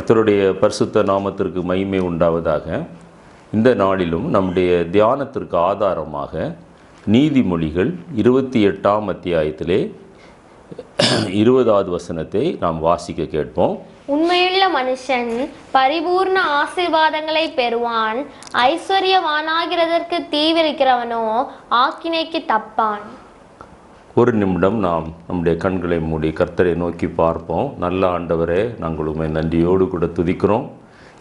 கர்த்தருடைய பரிசுத்த நாமத்திற்கு மகிமை உண்டாவதாக. இந்த நாளிலும் நம்முடைய தியானத்திற்கு ஆதாரமாக நீதிமொழிகள் 28ஆம் அத்தியாயத்திலே 20வது வசனத்தை நாம் வாசிக்க கேட்போம். உண்மையுள்ள மனுஷன் பரிபூர்ண ஆசீர்வாதங்களை பெறுவான், ஐஸ்வர்யவானாகிறதற்கு தீவிரிக்கிறவனோ ஆக்கினைக்கு தப்பான். ஒரு நிமிடம் நாம் நம்முடைய கண்களை மூடி கர்த்தரை நோக்கி பார்ப்போம். நல்ல ஆண்டவரே, நாங்கள் உம்மை நன்றியோடு கூட துதிக்கிறோம்.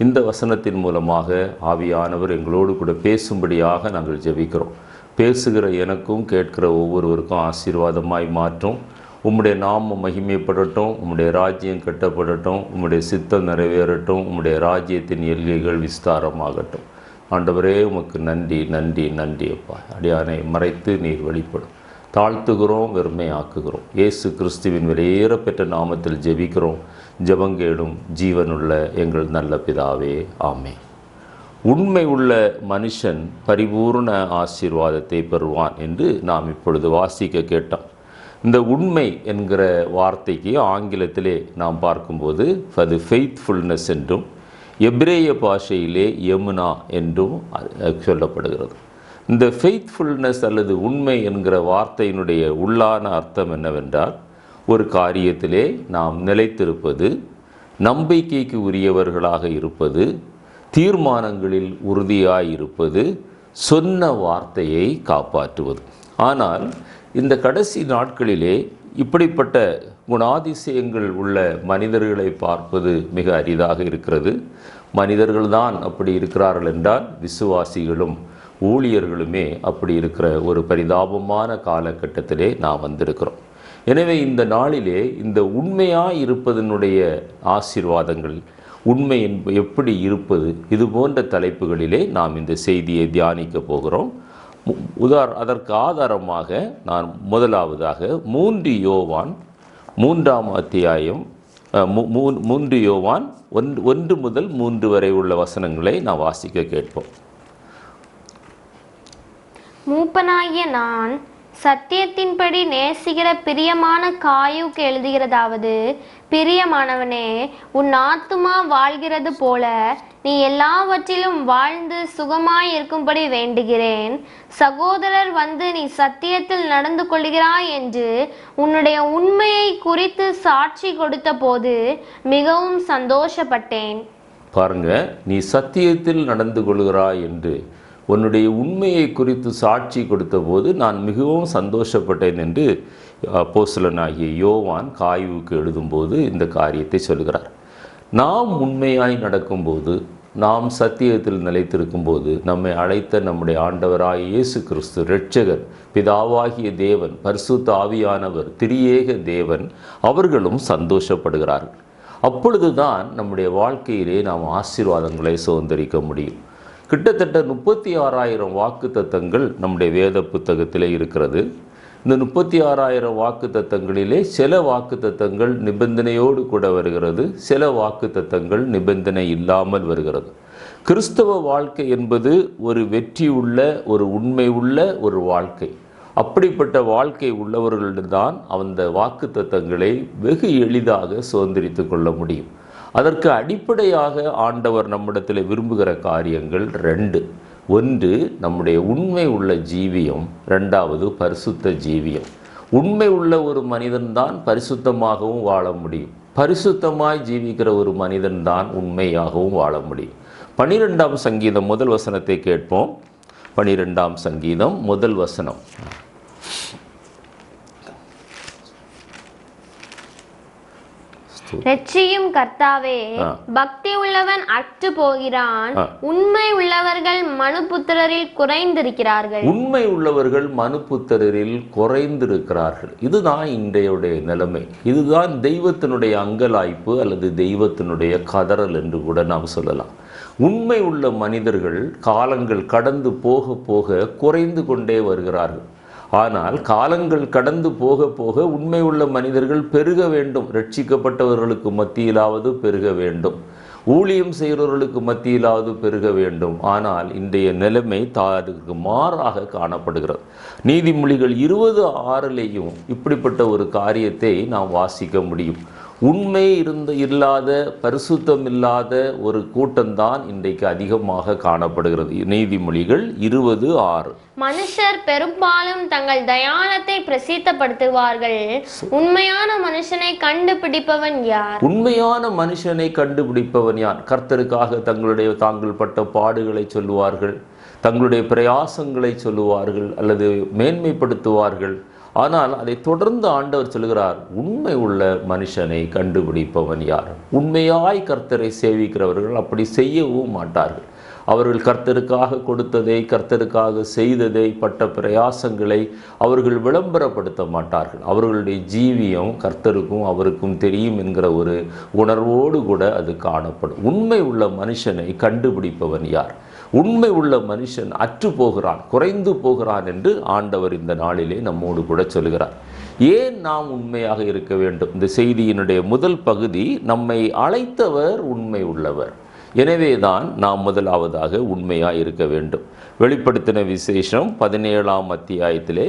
இந்த வசனத்தின் மூலமாக ஆவியானவர் எங்களோடு கூட பேசும்படியாக நாங்கள் ஜெபிக்கிறோம். பேசுகிற எனக்கும் கேட்கிற ஒவ்வொருவருக்கும் ஆசீர்வாதமாய் மாற்றும். உம்முடைய நாமம் மகிமைப்படட்டும், உம்முடைய ராஜ்யம் கட்டப்படட்டும், உம்முடைய சித்தம் நிறைவேறட்டும், உம்முடைய ராஜ்யத்தின் எல்கைகள் விஸ்தாரமாகட்டும். ஆண்டவரே, உமக்கு நன்றி நன்றி நன்றி அப்பா. அடியானை மறைத்து நீர் வெளிப்படும். தாழ்த்துகிறோம், வெறுமையாக்குகிறோம். இயேசு கிறிஸ்துவின் விலையேற பெற்ற நாமத்தில் ஜெபிக்கிறோம். ஜெபங்கேடும் ஜீவனுள்ள எங்கள் நல்ல பிதாவே, ஆமே. உண்மை உள்ள மனுஷன் பரிபூர்ண ஆசீர்வாதத்தை பெறுவான் என்று நாம் இப்பொழுது வாசிக்க கேட்டோம். இந்த உண்மை என்கிற வார்த்தைக்கு ஆங்கிலத்திலே நாம் பார்க்கும்போது அது ஃபெய்த்ஃபுல்னஸ் என்றும் எபிரேய பாஷையிலே யமுனா என்றும் சொல்லப்படுகிறது. இந்த ஃபெய்த்ஃபுல்னஸ் அல்லது உண்மை என்கிற வார்த்தையினுடைய உள்ளான அர்த்தம் என்னவென்றால், ஒரு காரியத்திலே நாம் நிலைத்திருப்பது, நம்பிக்கைக்கு உரியவர்களாக இருப்பது, தீர்மானங்களில் உறுதியாயிருப்பது, சொன்ன வார்த்தையை காப்பாற்றுவது. ஆனால் இந்த கடைசி நாட்களிலே இப்படிப்பட்ட குணாதிசயங்கள் உள்ள மனிதர்களை பார்ப்பது மிக அரிதாக இருக்கிறது. மனிதர்கள்தான் அப்படி இருக்கிறார்கள் என்றால் விசுவாசிகளும் ஊழியர்களுமே அப்படி இருக்கிற ஒரு பரிதாபமான காலகட்டத்திலே நாம் வந்திருக்கிறோம். எனவே இந்த நாளிலே இந்த உண்மையாக இருப்பதனுடைய ஆசீர்வாதங்கள், உண்மை எப்படி இருப்பது, இது போன்ற தலைப்புகளிலே நாம் இந்த செய்தியை தியானிக்க போகிறோம். அதற்கு ஆதாரமாக நான் முதலாவதாக 3 யோவான் 3ஆம் அத்தியாயம் 3 யோவான் 1 முதல் 3 வரை உள்ள வசனங்களை நான் வாசிக்க கேட்போம். மூப்பனாகிய நான் சத்தியத்தின்படி நேசிக்கிற பிரியமான காயுக்கு எழுதுகிறதாவது, பிரியமானவனே, உன் ஆத்துமா வாழ்கிறது போல நீ எல்லாவற்றிலும் வாழ்ந்து சுகமாய் இருக்கும்படி வேண்டுகிறேன். சகோதரர் வந்து நீ சத்தியத்தில் நடந்து கொள்கிறாய் என்று உன்னுடைய உண்மையை குறித்து சாட்சி கொடுத்த போது மிகவும் சந்தோஷப்பட்டேன். பாருங்க, நீ சத்தியத்தில் நடந்து கொள்கிறாய் என்று உன்னுடைய உண்மையை குறித்து சாட்சி கொடுத்த போது நான் மிகவும் சந்தோஷப்பட்டேன் என்று அப்போஸ்தலனாகிய யோவான் காயுவுக்கு எழுதும்போது இந்த காரியத்தை சொல்கிறார். நாம் உண்மையாய் நடக்கும்போது, நாம் சத்தியத்தில் நிலைத்திருக்கும்போது, நம்மை அழைத்த நம்முடைய ஆண்டவராய் இயேசு கிறிஸ்து, இரட்சகர், பிதாவாகிய தேவன், பரிசுத்த ஆவியானவர், திரியேக தேவன், அவர்களும் சந்தோஷப்படுகிறார்கள். அப்பொழுதுதான் நம்முடைய வாழ்க்கையிலே நாம் ஆசீர்வாதங்களை சுதந்திரிக்க முடியும். கிட்டத்தட்ட 36,000 வாக்கு தத்தங்கள் நம்முடைய வேத புத்தகத்திலே இருக்கிறது. இந்த 36,000 வாக்கு தத்தங்களிலே சில வாக்கு தத்தங்கள் நிபந்தனையோடு கூட வருகிறது, சில வாக்கு தத்தங்கள் நிபந்தனை இல்லாமல் வருகிறது. கிறிஸ்தவ வாழ்க்கை என்பது ஒரு வெற்றி உள்ள, ஒரு உண்மை உள்ள ஒரு வாழ்க்கை. அப்படிப்பட்ட வாழ்க்கை உள்ளவர்களிடம் அந்த வாக்கு தத்தங்களை வெகு எளிதாக சுதந்திரித்து கொள்ள முடியும். அதற்கு அடிப்படையாக ஆண்டவர் நம்மிடத்தில் விரும்புகிற காரியங்கள் 2. ஒன்று நம்முடைய உண்மை உள்ள ஜீவியம், 2வது பரிசுத்த ஜீவியம். உண்மை உள்ள ஒரு மனிதன்தான் பரிசுத்தமாகவும் வாழ முடியும். பரிசுத்தமாய் ஜீவிக்கிற ஒரு மனிதன்தான் உண்மையாகவும் வாழ முடியும். 12ஆம் சங்கீதம் முதல் வசனத்தை கேட்போம். 12ஆம் சங்கீதம் முதல் வசனம். ரட்சியும் கர்த்தாவே, பக்தி உள்ளவன் அற்று போகிறான், உண்மை உள்ளவர்கள் மனுபுத்திரரில் குறைந்திருக்கிறார்கள். உண்மை உள்ளவர்கள் மனுபுத்திரரில் குறைந்திருக்கிறார்கள். இதுதான் இன்றைய நிலைமை. இதுதான் தெய்வத்தினுடைய அங்கலாய்ப்பு அல்லது தெய்வத்தினுடைய கதறல் என்று கூட நாம் சொல்லலாம். உண்மை உள்ள மனிதர்கள் காலங்கள் கடந்து போக போக குறைந்து கொண்டே வருகிறார்கள். ஆனால் காலங்கள் கடந்து போக போக உண்மை உள்ள மனிதர்கள் பெருக வேண்டும். ரட்சிக்கப்பட்டவர்களுக்கு மத்தியிலாவது பெருக வேண்டும், ஊழியம் செய்கிறவர்களுக்கு மத்தியிலாவது பெருக வேண்டும். ஆனால் இன்றைய நிலைமை அதற்கு மாறாக காணப்படுகிறது. நீதிமொழிகள் 20:6 இப்படிப்பட்ட ஒரு காரியத்தை நாம் வாசிக்க முடியும். உண்மை இல்லாத பரிசுத்தம் இல்லாத ஒரு கூட்டம்தான் இன்றைக்கு அதிகமாக காணப்படுகிறது. நீதிமொழிகள் 20:6. மனுஷர் பெரும்பாலும் தங்கள் தயானத்தை பிரசித்தப்படுத்துவார்கள், உண்மையான மனுஷனை கண்டுபிடிப்பவன் யார்? உண்மையான மனுஷனை கண்டுபிடிப்பவன் யார்? கர்த்தருக்காக தாங்கள் பட்ட பாடுகளை சொல்லுவார்கள், தங்களுடைய பிரயாசங்களை சொல்லுவார்கள் அல்லது மேன்மைப்படுத்துவார்கள். ஆனால் அதை தொடர்ந்து ஆண்டவர் சொல்கிறார், உண்மை உள்ள மனுஷனை கண்டுபிடிப்பவன் யார்? உண்மையாய் கர்த்தரை சேவிக்கிறவர்கள் அப்படி செய்யவும் மாட்டார்கள். அவர்கள் கர்த்தருக்காக கொடுத்ததை, கர்த்தருக்காக செய்ததை, பட்ட பிரயாசங்களை அவர்கள் விளம்பரப்படுத்த மாட்டார்கள். அவர்களுடைய ஜீவியம் கர்த்தருக்கும் அவருக்கும் தெரியும் என்கிற ஒரு உணர்வோடு கூட அது காணப்படும். உண்மை உள்ள மனுஷனை கண்டுபிடிப்பவன் யார்? உண்மை உள்ள மனுஷன் அற்று போகிறான், குறைந்து போகிறான் என்று ஆண்டவர் இந்த நாளிலே நம்மோடு கூட சொல்கிறார். ஏன் நாம் உண்மையாக இருக்க வேண்டும்? இந்த செய்தியினுடைய முதல் பகுதி, நம்மை அழைத்தவர் உண்மை உள்ளவர். எனவேதான் நாம் முதலாவதாக உண்மையாக இருக்க வேண்டும். வெளிப்படுத்தின விசேஷம் 17ஆம் அத்தியாயத்திலே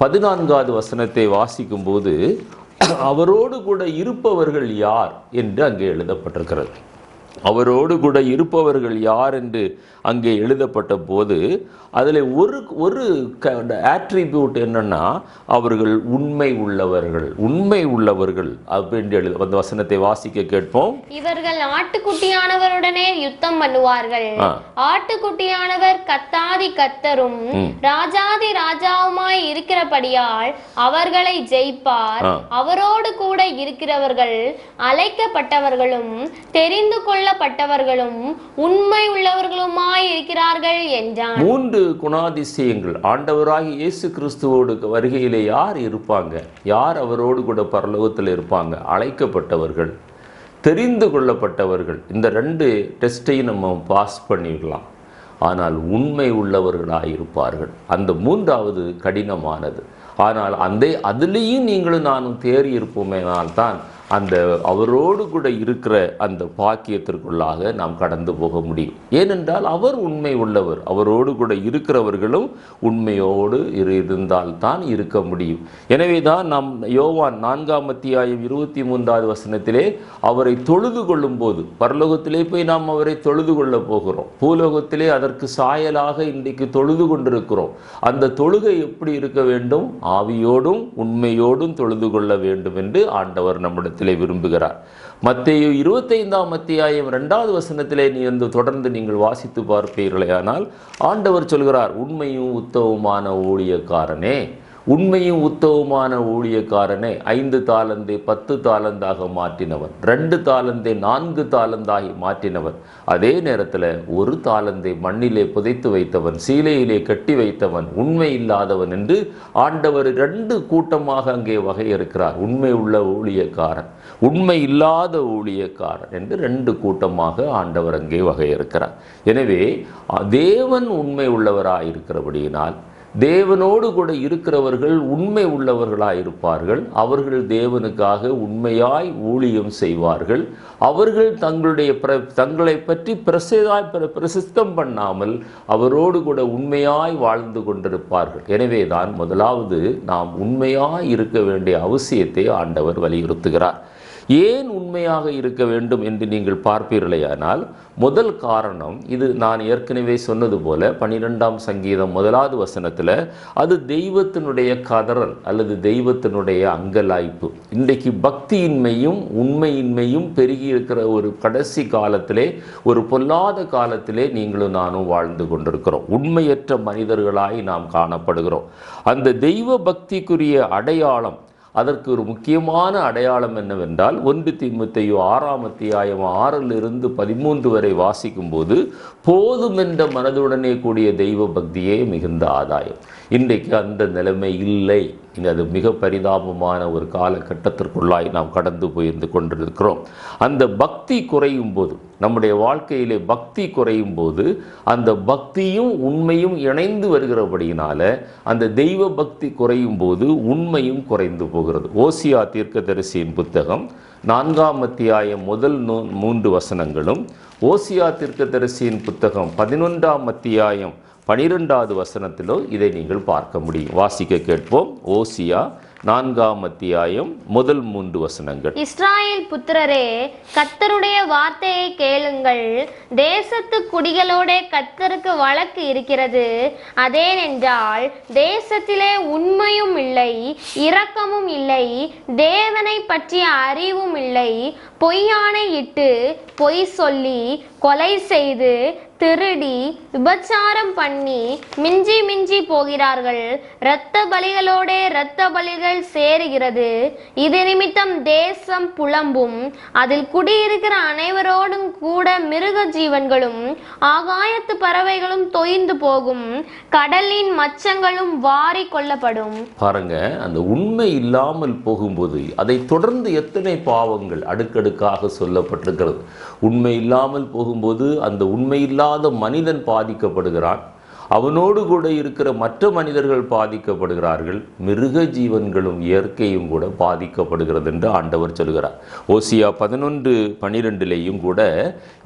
14வது வசனத்தை வாசிக்கும்போது, அவரோடு கூட இருப்பவர்கள் யார் என்று அங்கே எழுதப்பட்டிருக்கிறது. அவரோடு கூட இருப்பவர்கள் யார் என்று அங்கே எழுதப்பட்ட போது அதில் ஒரு ஆட்ரிபியூட் என்னன்னா, அவர்கள் உண்மை உள்ளவர்கள். உண்மை உள்ளவர்கள் அப்படின்னு அந்த வசனத்தை வாசிக்க கேட்போம். இவர்கள் ஆட்டுக்குட்டியானவருடனே யுத்தம் பண்ணுவார்கள், ஆட்டுக்குட்டியானவர் கத்தாதி கத்தரும் ராஜாதி ராஜாவுமாய் இருக்கிறபடியால் அவர்களை ஜெயிப்பார். அவரோடு கூட இருக்கிறவர்கள் அழைக்கப்பட்டவர்களும் தெரிந்து கொள்ளப்பட்டவர்களும் உண்மை உள்ளவர்களுமாய் இருக்கிறார்கள் என்றான். 3 குணாதிசயங்கள். ஆண்டவராகிய இயேசு கிறிஸ்துவோடு வருகையிலே யார் இருப்பாங்க? யார் அவரோடு கூட பரலோகத்தில் இருப்பாங்க? அழைக்கப்பட்டவர்கள், தெரிந்து கொள்ளப்பட்டவர்கள். இந்த 2 டெஸ்ட்டையும் நம்ம பாஸ் பண்ணிடலாம். ஆனால் உண்மை உள்ளவர்களாக இருப்பார்கள். அந்த 3வது கடினமானது. ஆனால் அதுலேயும் நீங்களும் நானும் தேறி இருப்போமேனால்தான் அந்த அவரோடு கூட இருக்கிற அந்த பாக்கியத்திற்குள்ளாக நாம் கடந்து போக முடியும். ஏனென்றால் அவர் உண்மை உள்ளவர். அவரோடு கூட இருக்கிறவர்களும் உண்மையோடு இருந்தால்தான் இருக்க முடியும். எனவே தான் நாம் யோவான் 4ஆம் அத்தியாயம் 23வது வசனத்திலே அவரை தொழுது கொள்ளும் போது, பரலோகத்திலே போய் நாம் அவரை தொழுது கொள்ள போகிறோம். பூலோகத்திலே அதற்கு சாயலாக இன்றைக்கு தொழுது கொண்டிருக்கிறோம். அந்த தொழுகை எப்படி இருக்க வேண்டும்? ஆவியோடும் உண்மையோடும் தொழுது கொள்ள வேண்டும் என்று ஆண்டவர் நம்முடைய விரும்புகிறார். மத்தேயு 25ஆம் அத்தியாயம் 2வது வசனத்திலே தொடர்ந்து நீங்கள் வாசித்து பார்ப்பீர்களே, ஆனால் ஆண்டவர் சொல்கிறார், உண்மையும் உத்தமமான ஊழியக்காரனே, உண்மையும் உத்தமமான ஊழியக்காரனே, 5 தாலந்தை 10 தாலந்தாக மாற்றினவன், 2 தாலந்தை 4 தாலந்தாகி மாற்றினவன், அதே நேரத்தில் 1 தாலந்தை மண்ணிலே புதைத்து வைத்தவன், சீலையிலே கட்டி வைத்தவன், உண்மை இல்லாதவன் என்று ஆண்டவர் 2 கூட்டமாக அங்கே வகையிருக்கிறார். உண்மை உள்ள ஊழியக்காரன், உண்மை இல்லாத ஊழியக்காரன் என்று 2 கூட்டமாக ஆண்டவர் அங்கே வகையிருக்கிறார். எனவே தேவன் உண்மை உள்ளவராயிருக்கிறபடியினால் தேவனோடு கூட இருக்கிறவர்கள் உண்மை உள்ளவர்களாயிருப்பார்கள். அவர்கள் தேவனுக்காக உண்மையாய் ஊழியம் செய்வார்கள். அவர்கள் தங்களை பற்றி பிரசித்தம் பண்ணாமல் அவரோடு கூட உண்மையாய் வாழ்ந்து கொண்டிருப்பார்கள். எனவேதான் முதலாவது நாம் உண்மையாய் இருக்க வேண்டிய அவசியத்தை ஆண்டவர் வலியுறுத்துகிறார். ஏன் உண்மையாக இருக்க வேண்டும் என்று நீங்கள் பார்ப்பீர்களேயானால், முதல் காரணம் இது. நான் ஏற்கனவே சொன்னது போல 12ஆம் சங்கீதம் 1வது வசனத்தில் அது தெய்வத்தினுடைய கதறல் அல்லது தெய்வத்தினுடைய அங்கலாய்ப்பு. இன்றைக்கு பக்தியின்மையும் உண்மையின்மையும் பெருகி இருக்கிற ஒரு கடைசி காலத்திலே, ஒரு பொல்லாத காலத்திலே நீங்களும் நானும் வாழ்ந்து கொண்டிருக்கிறோம். உண்மையற்ற மனிதர்களாய் நாம் காணப்படுகிறோம். அந்த தெய்வ பக்திக்குரிய அடையாளம், அதற்கு ஒரு முக்கியமான அடையாளம் என்னவென்றால், 1 தீமோத்தேயு 6ஆம் அத்தியாயம் 6லிருந்து 13 வரை வாசிக்கும்போது, போதும் என்ற மனதுடனே கூடிய தெய்வ பக்தியே மிகுந்த ஆதாயம். இன்றைக்கு அந்த நிலைமை இல்லை. அது மிக பரிதாபமான ஒரு காலகட்டத்திற்குள்ளாய் நாம் கடந்து போயிருந்து கொண்டிருக்கிறோம். அந்த பக்தி குறையும் போது, நம்முடைய வாழ்க்கையிலே பக்தி குறையும் போது, அந்த பக்தியும் உண்மையும் இணைந்து வருகிறபடியினால அந்த தெய்வ பக்தி குறையும் போது உண்மையும் குறைந்து போகிறது. ஓசியா தீர்க்கதரிசியின் புத்தகம் 4ஆம் அத்தியாயம் முதல் 3 வசனங்களும், ஓசியா தீர்க்கதரிசியின் புத்தகம் 11ஆம் அத்தியாயம் 12வது வசனத்திலோ இதை நீங்கள் பார்க்க முடியும். வாசிக்க கேட்போம். ஓசியா 4ஆம் அத்தியாயம் முதல் 3 வசனங்கள். இஸ்ராயேல் புத்திரரே, கர்த்தருடைய வார்த்தையை கேளுங்கள். தேசத்து குடிகளோட கர்த்தருக்கு வழக்கு இருக்கிறது. அதேனென்றால் தேசத்திலே உண்மையும் இல்லை, இரக்கமும் இல்லை, தேவனை பற்றிய அறிவும் இல்லை. பொய்யானையிட்டு பொய் சொல்லி கொலை செய்து திருடி விபச்சாரம் பண்ணி மிஞ்சி மிஞ்சி போகிறார்கள். இரத்த பலிகளோட இரத்த பலிகள் சேருகிறது. இது நிமித்தம் தேசம் புலம்பும், அதில் குடியிருக்கிற அனைவரோடும் கூட மிருக ஜீவன்களும் ஆகாயத்து பறவைகளும் தொய்ந்து போகும். கடலின் மச்சங்களும் வாரி கொள்ளப்படும். பாருங்க, அந்த உண்மை இல்லாமல் போகும்போது அதை தொடர்ந்து எத்தனை பாவங்கள் அடுக்கடுக்காக சொல்லப்பட்டிருக்கிறது. உண்மை இல்லாமல் போகும்போது அந்த உண்மை இல்லாத மனிதன் பாதிக்கப்படுகிறான். அவனோடு கூட இருக்கிற மற்ற மனிதர்கள் பாதிக்கப்படுகிறார்கள். மிருக ஜீவன்களும் இயற்கையும் கூட பாதிக்கப்படுகிறது என்று ஆண்டவர் சொல்கிறார். ஓசியா 11:12 கூட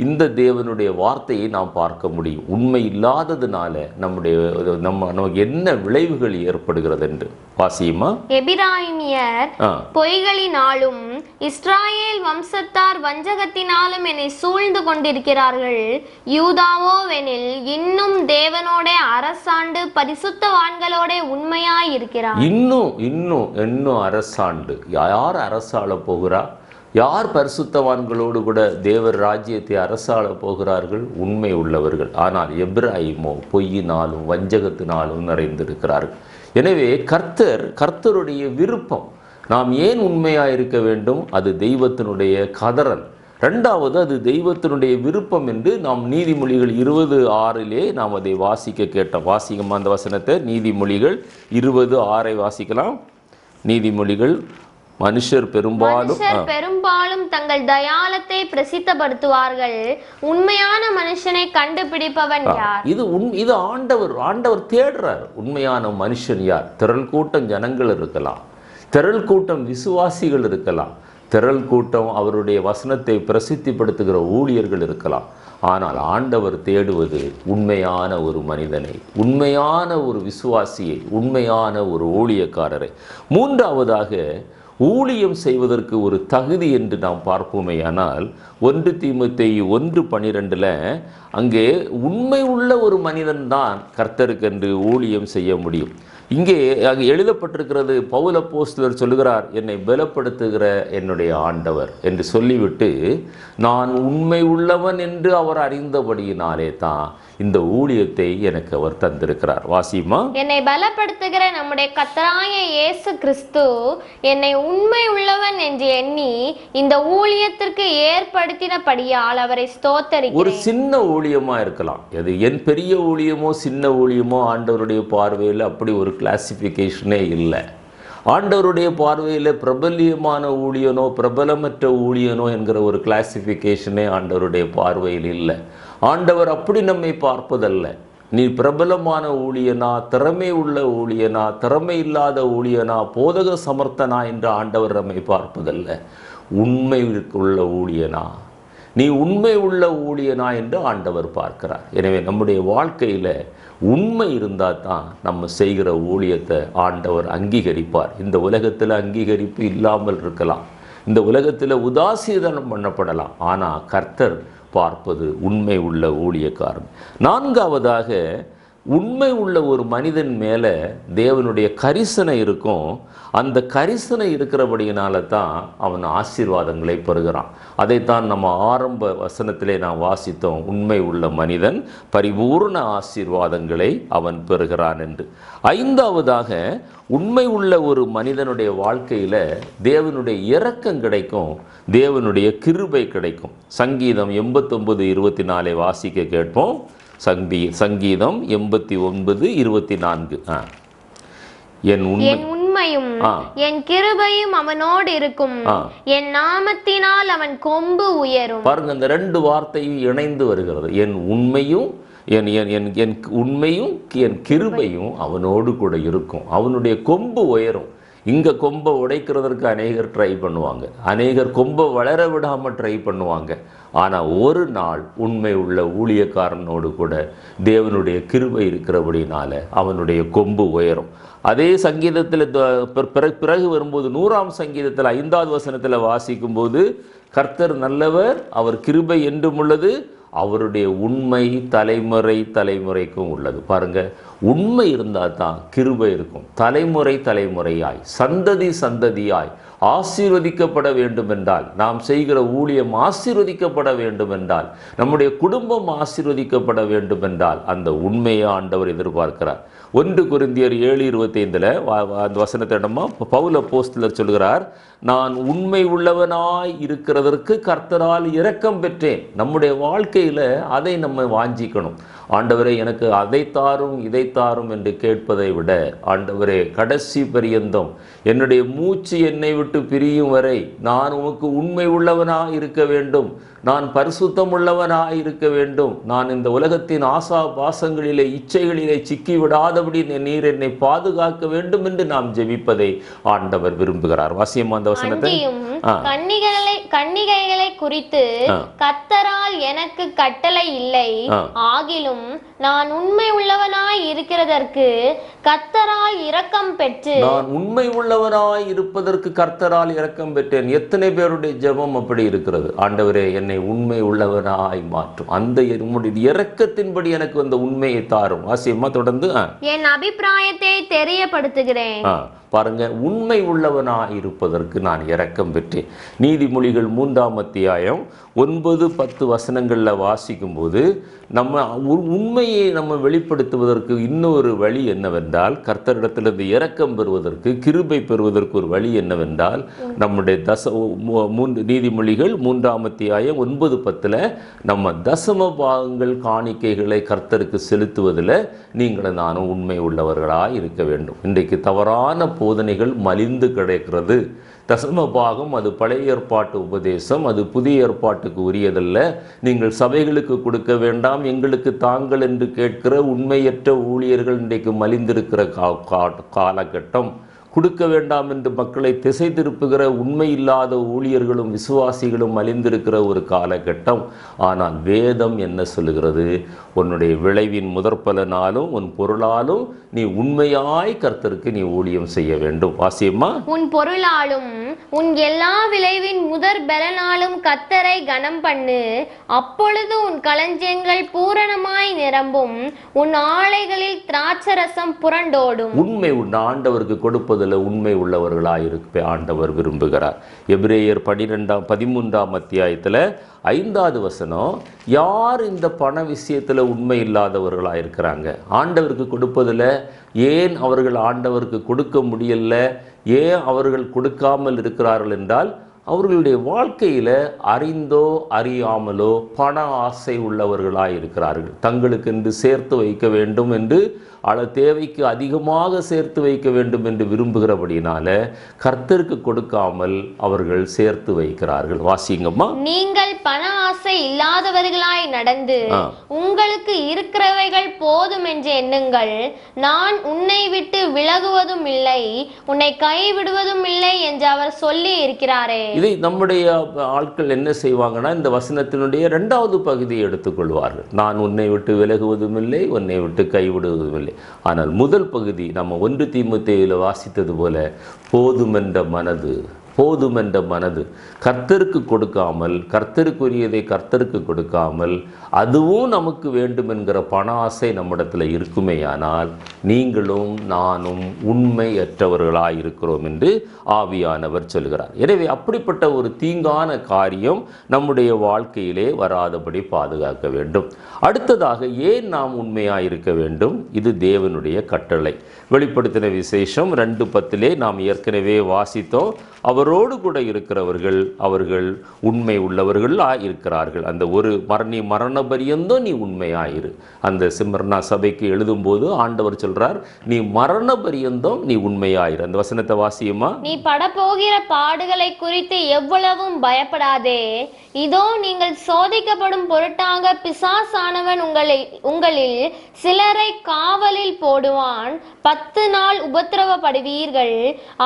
இந்த தேவனுடைய வார்த்தையை நாம் பார்க்க முடியும். உண்மை இல்லாததுனால நமக்கு என்ன விளைவுகள் ஏற்படுகிறது என்று வாசியுமா? எபிராயிமியர் பொய்களினாலும் இஸ்ராயேல் வம்சத்தார் வஞ்சகத்தினாலும் என்னை சூழ்ந்து கொண்டிருக்கிறார்கள். யூதாவோவெனில் இன்னும் தேவனோட அரசாண்டு பரிசுத்தவான்களோட உண்மையாய் இருக்கிறார். இன்னும் அரசாண்டு. யார் அரசாள போகிறா? யார் பரிசுத்தவான்களோடு கூட தேவர் ராஜ்யத்தை அரசாள போகிறார்கள்? உண்மை உள்ளவர்கள். ஆனால் எபிராயிமோ பொய்யினாலும் வஞ்சகத்தினாலும் நிறைந்திருக்கிறார்கள். எனவே கர்த்தருடைய விருப்பம். நாம் ஏன் உண்மையாக இருக்க வேண்டும்? அது தெய்வத்தினுடைய கதறல். ரெண்டாவது, அது தெய்வத்தினுடைய விருப்பம் என்று நாம் நீதிமொழிகள் 20:6 நாம் அதை வாசிக்க கேட்டோம். வாசிக்கமா அந்த வசனத்தை? நீதிமொழிகள் 20:6 வாசிக்கலாம். நீதிமொழிகள், மனுஷர் பெரும்பாலும் தங்கள் தயாளத்தை பிரசித்தப்படுத்துவார்கள். உண்மையான மனுஷனை கண்டுபிடிப்பவன் யார்? இது ஆண்டவர் தேடுறார். உண்மையான மனுஷன் யார்? திரள் கூட்டம் ஜனங்கள் இருக்கலாம், திரள் கூட்டம் விசுவாசிகள் இருக்கலாம், திரள் கூட்டம் அவருடைய வசனத்தை பிரசித்திப்படுத்துகிற ஊழியர்கள் இருக்கலாம். ஆனால் ஆண்டவர் தேடுவது உண்மையான ஒரு மனிதனை, உண்மையான ஒரு விசுவாசியை, உண்மையான ஒரு ஊழியக்காரரை. மூன்றாவதாக, ஊழியம் செய்வதற்கு ஒரு தகுதி என்று நாம் பார்ப்போமேயானால் 1 தீமோத்தேயு 1:12 அங்கே உண்மை உள்ள ஒரு மனிதன்தான் கர்த்தருக்கென்று ஊழியம் செய்ய முடியும். இங்கே அங்கே எழுதப்பட்டிருக்கிறது, பவுல் அப்போஸ்தலர் சொல்லுகிறார், என்னை பலப்படுத்துகிற என்னுடைய ஆண்டவர் என்று சொல்லிவிட்டு, நான் உண்மை உள்ளவன் என்று அவர் அறிந்தபடியினாலே தான் இந்த ஊழியத்தை எனக்கு அவர் தந்திருக்கிறார். வாசிமா? என்னை பலப்படுத்துகிற நம்முடைய கர்த்தராகிய இயேசு கிறிஸ்து என்னை உண்மை உள்ளவன் என்று எண்ணி இந்த ஊழியத்திற்கு ஏற்படுத்தினபடியால் அவரை ஸ்தோத்தரிக்கிறேன். ஒரு சின்ன ஊழியமா இருக்கலாம். அது என் பெரிய ஊழியமோ சின்ன ஊழியமோ ஆண்டவருடைய பார்வையில் அப்படி ஒரு கிளாசிஃபிகேஷனே இல்லை. ஆண்டவருடைய பார்வையில் பிரபல்யமான ஊழியனோ பிரபலமற்ற ஊழியனோ என்கிற ஒரு கிளாசிஃபிகேஷனே ஆண்டவருடைய பார்வையில் இல்லை. ஆண்டவர் அப்படி நம்மை பார்ப்பதல்ல. நீ பிரபலமான ஊழியனா, திறமை உள்ள ஊழியனா, திறமை இல்லாத ஊழியனா, போதக சமர்த்தனா என்று ஆண்டவர் நம்மை பார்ப்பதல்ல. உண்மை உள்ள ஊழியனா, நீ உண்மை உள்ள ஊழியனா என்று ஆண்டவர் பார்க்கிறார். எனவே நம்முடைய வாழ்க்கையில் உண்மை இருந்தால் தான் நம்ம செய்கிற ஊழியத்தை ஆண்டவர் அங்கீகரிப்பார். இந்த உலகத்தில் அங்கீகரிப்பு இல்லாமல் இருக்கலாம், இந்த உலகத்தில் உதாசீனம் பண்ணப்படலாம். ஆனால் கர்த்தர் பார்ப்பது உண்மை உள்ள ஊழியக்காரன். நான்காவதாக, உண்மை உள்ள ஒரு மனிதன் மேலே தேவனுடைய கரிசனை இருக்கும். அந்த கரிசனை இருக்கிறபடியினால தான் அவன் ஆசீர்வாதங்களை பெறுகிறான். அதைத்தான் நம்ம ஆரம்ப வசனத்திலே நாம் வாசித்தோம். உண்மை உள்ள மனிதன் பரிபூர்ண ஆசீர்வாதங்களை அவன் பெறுகிறான் என்று. ஐந்தாவதாக, உண்மை உள்ள ஒரு மனிதனுடைய வாழ்க்கையில் தேவனுடைய இரக்கம் கிடைக்கும், தேவனுடைய கிருபை கிடைக்கும். சங்கீதம் 89:24 வாசிக்க கேட்போம். சங்கீதம் 89:24. என் உண்மையும் என் கிருபையும் அவனோடு இருக்கும், என் நாமத்தினால் அவன் கொம்பு உயரும். பாருங்க, இந்த 2 வார்த்தையும் இணைந்து வருகிறது. என் உண்மையும் என் உண்மையும் என் கிருபையும் அவனோடு கூட இருக்கும், அவனுடைய கொம்பு உயரும். இங்கே கொம்பை உடைக்கிறதற்கு அநேகர் ட்ரை பண்ணுவாங்க, அநேகர் கொம்பை வளர விடாமல் ட்ரை பண்ணுவாங்க. ஆனால் ஒரு நாள் உண்மை உள்ள ஊழியக்காரனோடு கூட தேவனுடைய கிருபை இருக்கிறபடினால அவனுடைய கொம்பு உயரும். அதே சங்கீதத்தில் பிறகு வரும்போது 100ஆம் சங்கீதத்தில் 5வது வசனத்தில் வாசிக்கும்போது, கர்த்தர் நல்லவர், அவர் கிருபை என்றும் உள்ளது, அவருடைய உண்மை தலைமுறை தலைமுறைக்கும் உள்ளது. பாருங்க, உண்மை இருந்தால் தான் கிருபை இருக்கும். தலைமுறை தலைமுறையாய், சந்ததி சந்ததியாய் ஆசீர்வதிக்கப்பட வேண்டும் என்றால், நாம் செய்கிற ஊழியம் ஆசீர்வதிக்கப்பட வேண்டும் என்றால், நம்முடைய குடும்பம் ஆசீர்வதிக்கப்பட வேண்டும் என்றால் அந்த உண்மையை ஆண்டவர் எதிர்பார்க்கிறார். 1 கொரிந்தியர் 7:25 அந்த வசனத்திடமா பவுல் அப்போஸ்தலர் சொல்கிறார், நான் உண்மை உள்ளவனாய் இருக்கிறதற்கு கர்த்தரால் இரக்கம் பெற்றேன். நம்முடைய வாழ்க்கையில் அதை நம்ம வாஞ்சிக்கணும். ஆண்டவரே எனக்கு அதை தாரும் இதை தாரும் என்று கேட்பதை விட, ஆண்டவரே கடைசி பரியந்தம் என்னுடைய மூச்சு என்னை விட்டு பிரியும் வரை நான் உமக்கு உண்மை உள்ளவனாய் இருக்க வேண்டும், நான் பரிசுத்தம் உள்ளவனாய் இருக்க வேண்டும், நான் இந்த உலகத்தின் ஆசா பாசங்களிலே இச்சைகளிலே சிக்கி விடாதபடி நீர் என்னை பாதுகாக்க வேண்டும் என்று நாம் ஜெபிப்பதை ஆண்டவர் விரும்புகிறார். வாசியமா அந்த வசனத்தை. கன்னிகைகளை குறித்து கர்த்தரால் எனக்கு கட்டளை இல்லை, ஆகிலும் நான் உண்மை உள்ளவனாய் இருக்கிறதற்கு கர்த்தரால் இரக்கம் பெற்று. நான் உண்மை உள்ளவனாய் இருப்பதற்கு கர்த்தரால் இரக்கம் பெற்றேன். எத்தனை பேருடைய ஜெபம் அப்படி இருக்கிறது? ஆண்டவரே என்னை உண்மை உள்ளவனாய் மாற்றும், அந்த இரக்கத்தின்படி எனக்கு அந்த உண்மையை தாரும். வாசியமா தொடர்ந்து. என் அபிப்பிராயத்தை தெரியப்படுத்துகிறேன். பாருங்க, உண்மை உள்ளவனாய் இருப்பதற்கு நான் இரக்கம் பெற்றேன். நீதிமொழிகள் 3ஆம் அத்தியாயம் 9-10 வசனங்களில் வாசிக்கும் போது நம்ம உண்மையை நம்ம வெளிப்படுத்துவதற்கு இன்னொரு வழி என்னவென்றால், கர்த்தரிடத்திலிருந்து இரக்கம் பெறுவதற்கு, கிருபை பெறுவதற்கு ஒரு வழி என்னவென்றால், நம்முடைய நீதிமொழிகள் 3ஆம் அத்தியாயம் 9-10 நம்ம தசம பாகங்கள் காணிக்கைகளை கர்த்தருக்கு செலுத்துவதில் நீங்களும் நானும் உண்மை உள்ளவர்களாக இருக்க வேண்டும். இன்றைக்கு தவறான போதனைகள் மலிந்து கிடைக்கிறது. தசம பாகம் அது பழைய ஏற்பாட்டு உபதேசம், அது புதிய ஏற்பாட்டுக்கு உரியதல்ல. நீங்கள் சபைகளுக்கு கொடுக்க வேண்டாம், எங்களுக்கு தாங்கள் என்று கேட்கிற உண்மையற்ற ஊழியர்கள் இன்றைக்கு மலிந்திருக்கிற காலகட்டம். கொடுக்க வேண்டாம் என்று மக்களை திசை திருப்புகிற உண்மை இல்லாத ஊழியர்களும் விசுவாசிகளும் அழிந்திருக்கிற ஒரு காலகட்டம். ஆனால் வேதம் என்ன சொல்லுகிறது? உன்னுடைய விளைவின் முதற்பலனாலும் உன் பொருளாலும் நீ உண்மையாய் கர்த்தருக்கு நீ ஊழியம் செய்ய வேண்டும். வாசியம்மா. உன் பொருளாலும் உன் எல்லா விளைவின் முதற் பலனாலும் கர்த்தரை கனம் பண்ணு, அப்பொழுது உன் களஞ்சியங்கள் பூரணமாய் நிரம்பும், உன் ஆலைகளில் திராட்சரசம் புரண்டோடும். உண்மை ஆண்டவருக்கு கொடுப்பது உண்மை உள்ளவர்களாயிருக்க ஆண்டவர் விரும்புகிறார். எபிரேயர் 13ஆம் அத்தியாயத்தில் 5வது வசனம், யார் இந்த பண விஷயத்தில் உண்மை இல்லாதவர்களாக இருக்கிறாங்க? ஆண்டவருக்கு கொடுப்பதில் ஏன் அவர்கள் ஆண்டவருக்கு கொடுக்க முடியல, ஏன் அவர்கள் கொடுக்காமல் இருக்கிறார்கள் என்றால், அவர்களுடைய வாழ்க்கையில் அறிந்தோ அறியாமலோ பண ஆசை உள்ளவர்களாக இருக்கிறார்கள். தங்களுக்கென்று சேர்த்து வைக்க வேண்டும் என்று, தேவைக்கு அதிகமாக சேர்த்து வைக்க வேண்டும் என்று விரும்புகிறபடினால கர்த்தருக்கு கொடுக்காமல் அவர்கள் சேர்த்து வைக்கிறார்கள். வாசிங்கம்மா. நீங்கள் பண ஆசை இல்லாதவர்களாய் நடந்து உங்களுக்கு இருக்கிறவைகள் போதும் என்று எண்ணுங்கள். நான் உன்னை விட்டு விலகுவதும் இல்லை, உன்னை கைவிடுவதும் இல்லை என்று அவர் சொல்லி இருக்கிறாரே. இதை நம்முடைய ஆட்கள் என்ன செய்வாங்கன்னா, இந்த வசனத்தினுடைய 2வது பகுதியை எடுத்துக்கொள்வார்கள். நான் உன்னை விட்டு விலகுவதும் இல்லை, உன்னை விட்டு கைவிடுவதும் இல்லை. ஆனால் முதல் பகுதி நம்ம 1 தீமோத்தேயுவில் வாசித்தது போல, போதுமென்ற மனது, போதுமென்ற மனது, கர்த்தருக்கு கொடுக்காமல், கர்த்தருக்குரியதை கர்த்தருக்கு கொடுக்காமல் அதுவும் நமக்கு வேண்டும் என்கிற பண ஆசை நம்மிடத்தில் இருக்குமேயானால் நீங்களும் நானும் உண்மையற்றவர்களாக இருக்கிறோம் என்று ஆவியானவர் சொல்கிறார். எனவே அப்படிப்பட்ட ஒரு தீங்கான காரியம் நம்முடைய வாழ்க்கையிலே வராதபடி பாதுகாக்க வேண்டும். அடுத்ததாக, ஏன் நாம் உண்மையாக இருக்க வேண்டும்? இது தேவனுடைய கட்டளை. வெளிப்படுத்தின விசேஷம் 2:10 நாம் ஏற்கனவே வாசித்தோம். அவரோடு அவரோடு கூட இருக்கிறவர்கள் அவர்கள் உண்மை உள்ளவர்களாக இருக்கிறார்கள். அந்த ஒரு நீ மரண பரியந்தம் நீ உண்மையாயிரு. அந்த சிம்மர்னா சபைக்கு எழுதும்போது ஆண்டவர் சொல்றார், நீ மரண பரியந்தம் நீ உண்மையாயிரு. அந்த வசனத்தை வாசியுமா? நீ படப்போகிற பாடுகளை குறித்து எவ்வளவும் பயப்படாதே. இதோ நீங்கள் சோதிக்கப்படும் பொருட்டாக பிசாசானவன் உங்களில் சிலரை காவலில் போடுவான். 10 நாள் உபத்திரவப்படுவீர்கள்.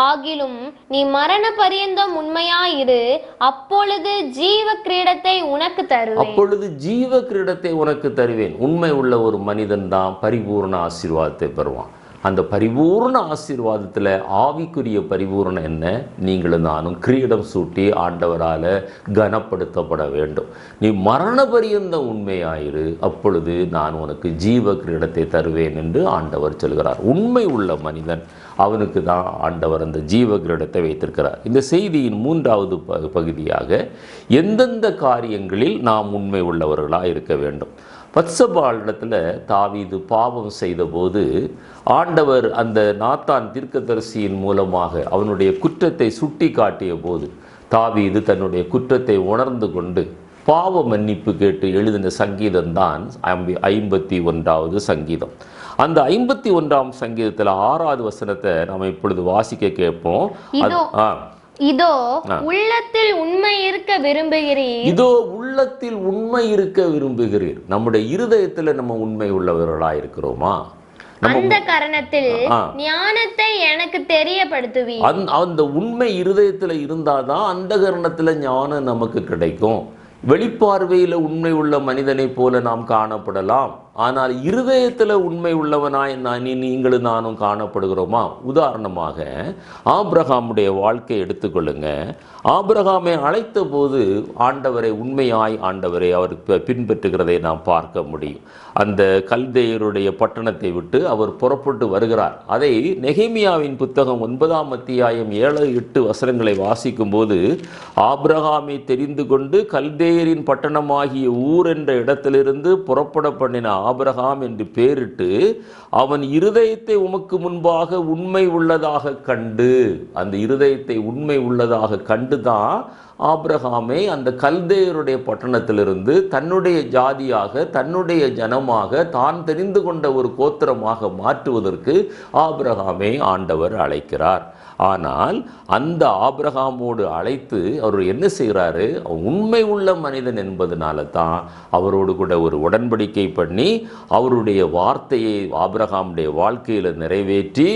ஆகிலும் நீ மரண பரியந்தம் உண்மையாயிரு. அப்பொழுது ஜீவ கிரீடத்தை உனக்கு தருவேன். அப்பொழுது ஜீவ கிரீடத்தை உனக்கு தருவேன். உண்மை உள்ள ஒரு மனிதன் தான் பரிபூர்ண ஆசீர்வாதத்தை பெறுவான். அந்த பரிபூர்ண ஆசீர்வாதத்தில் ஆவிக்குரிய பரிபூர்ணம் என்ன? நீங்களும் நானும் கிரீடம் சூட்டி ஆண்டவரால் கனப்படுத்தப்பட வேண்டும். நீ மரண பரியந்த உண்மையாயிரு, அப்பொழுது நான் உனக்கு ஜீவ கிரீடத்தை தருவேன் என்று ஆண்டவர் சொல்கிறார். உண்மை உள்ள மனிதன் அவனுக்கு தான் ஆண்டவர் அந்த ஜீவ கிரீடத்தை வைத்திருக்கிறார். இந்த செய்தியின் 3வது பகுதியாக எந்தெந்த காரியங்களில் நாம் உண்மை உள்ளவர்களாக இருக்க வேண்டும். பத்சபாளிடத்தில் தாவீது பாவம் செய்தபோது ஆண்டவர் அந்த நாத்தான் தீர்க்கதரிசியின் மூலமாக அவனுடைய குற்றத்தை சுட்டி காட்டிய போது தாவீது தன்னுடைய குற்றத்தை உணர்ந்து கொண்டு பாவ மன்னிப்பு கேட்டு எழுதின சங்கீதம் தான் 51வது சங்கீதம். அந்த 51ஆம் சங்கீதத்தில் 6வது வசனத்தை நாம் இப்பொழுது வாசிக்க கேட்போம். இதோ உள்ளத்தில் உண்மை இருக்க விரும்புகிறீர். இதோ உள்ளத்தில் உண்மை இருக்க விரும்புகிறீர். நம்முடைய இருதயத்துல நம்ம உண்மை உள்ளவர்களா இருக்கிறோமா? அந்த காரணத்தில் ஞானத்தை எனக்கு தெரியப்படுத்துவீர். அந்த உண்மை இருதயத்துல இருந்தாதான் அந்த காரணத்துல ஞானம் நமக்கு கிடைக்கும். வெளிப்பார்வையில உண்மை உள்ள மனிதனை போல நாம் காணப்படலாம். ஆனால் இருதயத்தில் உண்மை உள்ளவனாய் நீங்களும் நானும் காணப்படுகிறோமா? உதாரணமாக ஆபிரகாமுடைய வாழ்க்கையை எடுத்துக்கொள்ளுங்க. ஆபிரகாமை அழைத்த போது ஆண்டவரை உண்மையாய் ஆண்டவரை அவர் பின்பற்றுகிறதை நாம் பார்க்க முடியும். அந்த கல்தேயருடைய பட்டணத்தை விட்டு அவர் புறப்பட்டு வருகிறார். அதை நெகேமியாவின் புத்தகம் 9ஆம் அத்தியாயம் 7-8 வசனங்களை வாசிக்கும் போது, ஆபிரகாமை தெரிந்து கொண்டு கல்தேயரின் பட்டணமாகிய ஊர் என்ற இடத்திலிருந்து புறப்பட பண்ணின ஆபிரகாம் என்று பெயரிட்டு அவன் இருதயத்தை உமக்கு முன்பாக உண்மை உள்ளதாக கண்டு, அந்த இருதயத்தை உண்மை உள்ளதாக கண்டுதான் ஆபிரகாமை அந்த கல்தேயருடைய பட்டணத்திலிருந்து தன்னுடைய ஜாதியாக தன்னுடைய ஜனமாக தான் தெரிந்து கொண்ட ஒரு கோத்திரமாக மாற்றுவதற்கு ஆபிரகாமை ஆண்டவர் அழைக்கிறார். ஆனால் அந்த ஆபிரகாமோடு அழைத்து அவர் என்ன செய்கிறாரு? உண்மை உள்ள மனிதன் என்பதனால தான் அவரோடு கூட ஒரு உடன்படிக்கை பண்ணி அவருடைய வார்த்தையை ஆபிரகாமுடைய வாழ்க்கையில் நிறைவேற்றி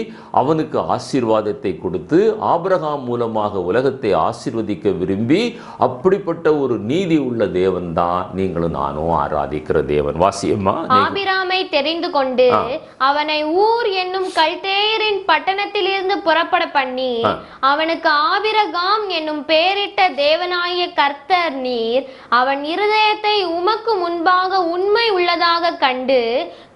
அவனுக்கு ஆசீர்வாதத்தை கொடுத்து ஆபிரகாம் மூலமாக உலகத்தை ஆசீர்வதிக்க விரும்பி, அப்படிப்பட்ட ஒரு நீதி உள்ள தேவன் தான் நீங்களும் நானும் ஆராதிக்கிற தேவன். வாசியம்மா. ஆபிரகாமை தெரிந்து கொண்டு அவனை ஊர் என்னும் கல்தேயரின் பட்டணத்திலிருந்து புறப்பட பண்ணி அவனுக்கு ஆபிரகாம் என்னும் பெயரிட்ட தேவனாகிய கர்த்தர் நீர் அவன் இருதயத்தை உமக்கு முன்பாக உண்மை உள்ளதாக கண்டு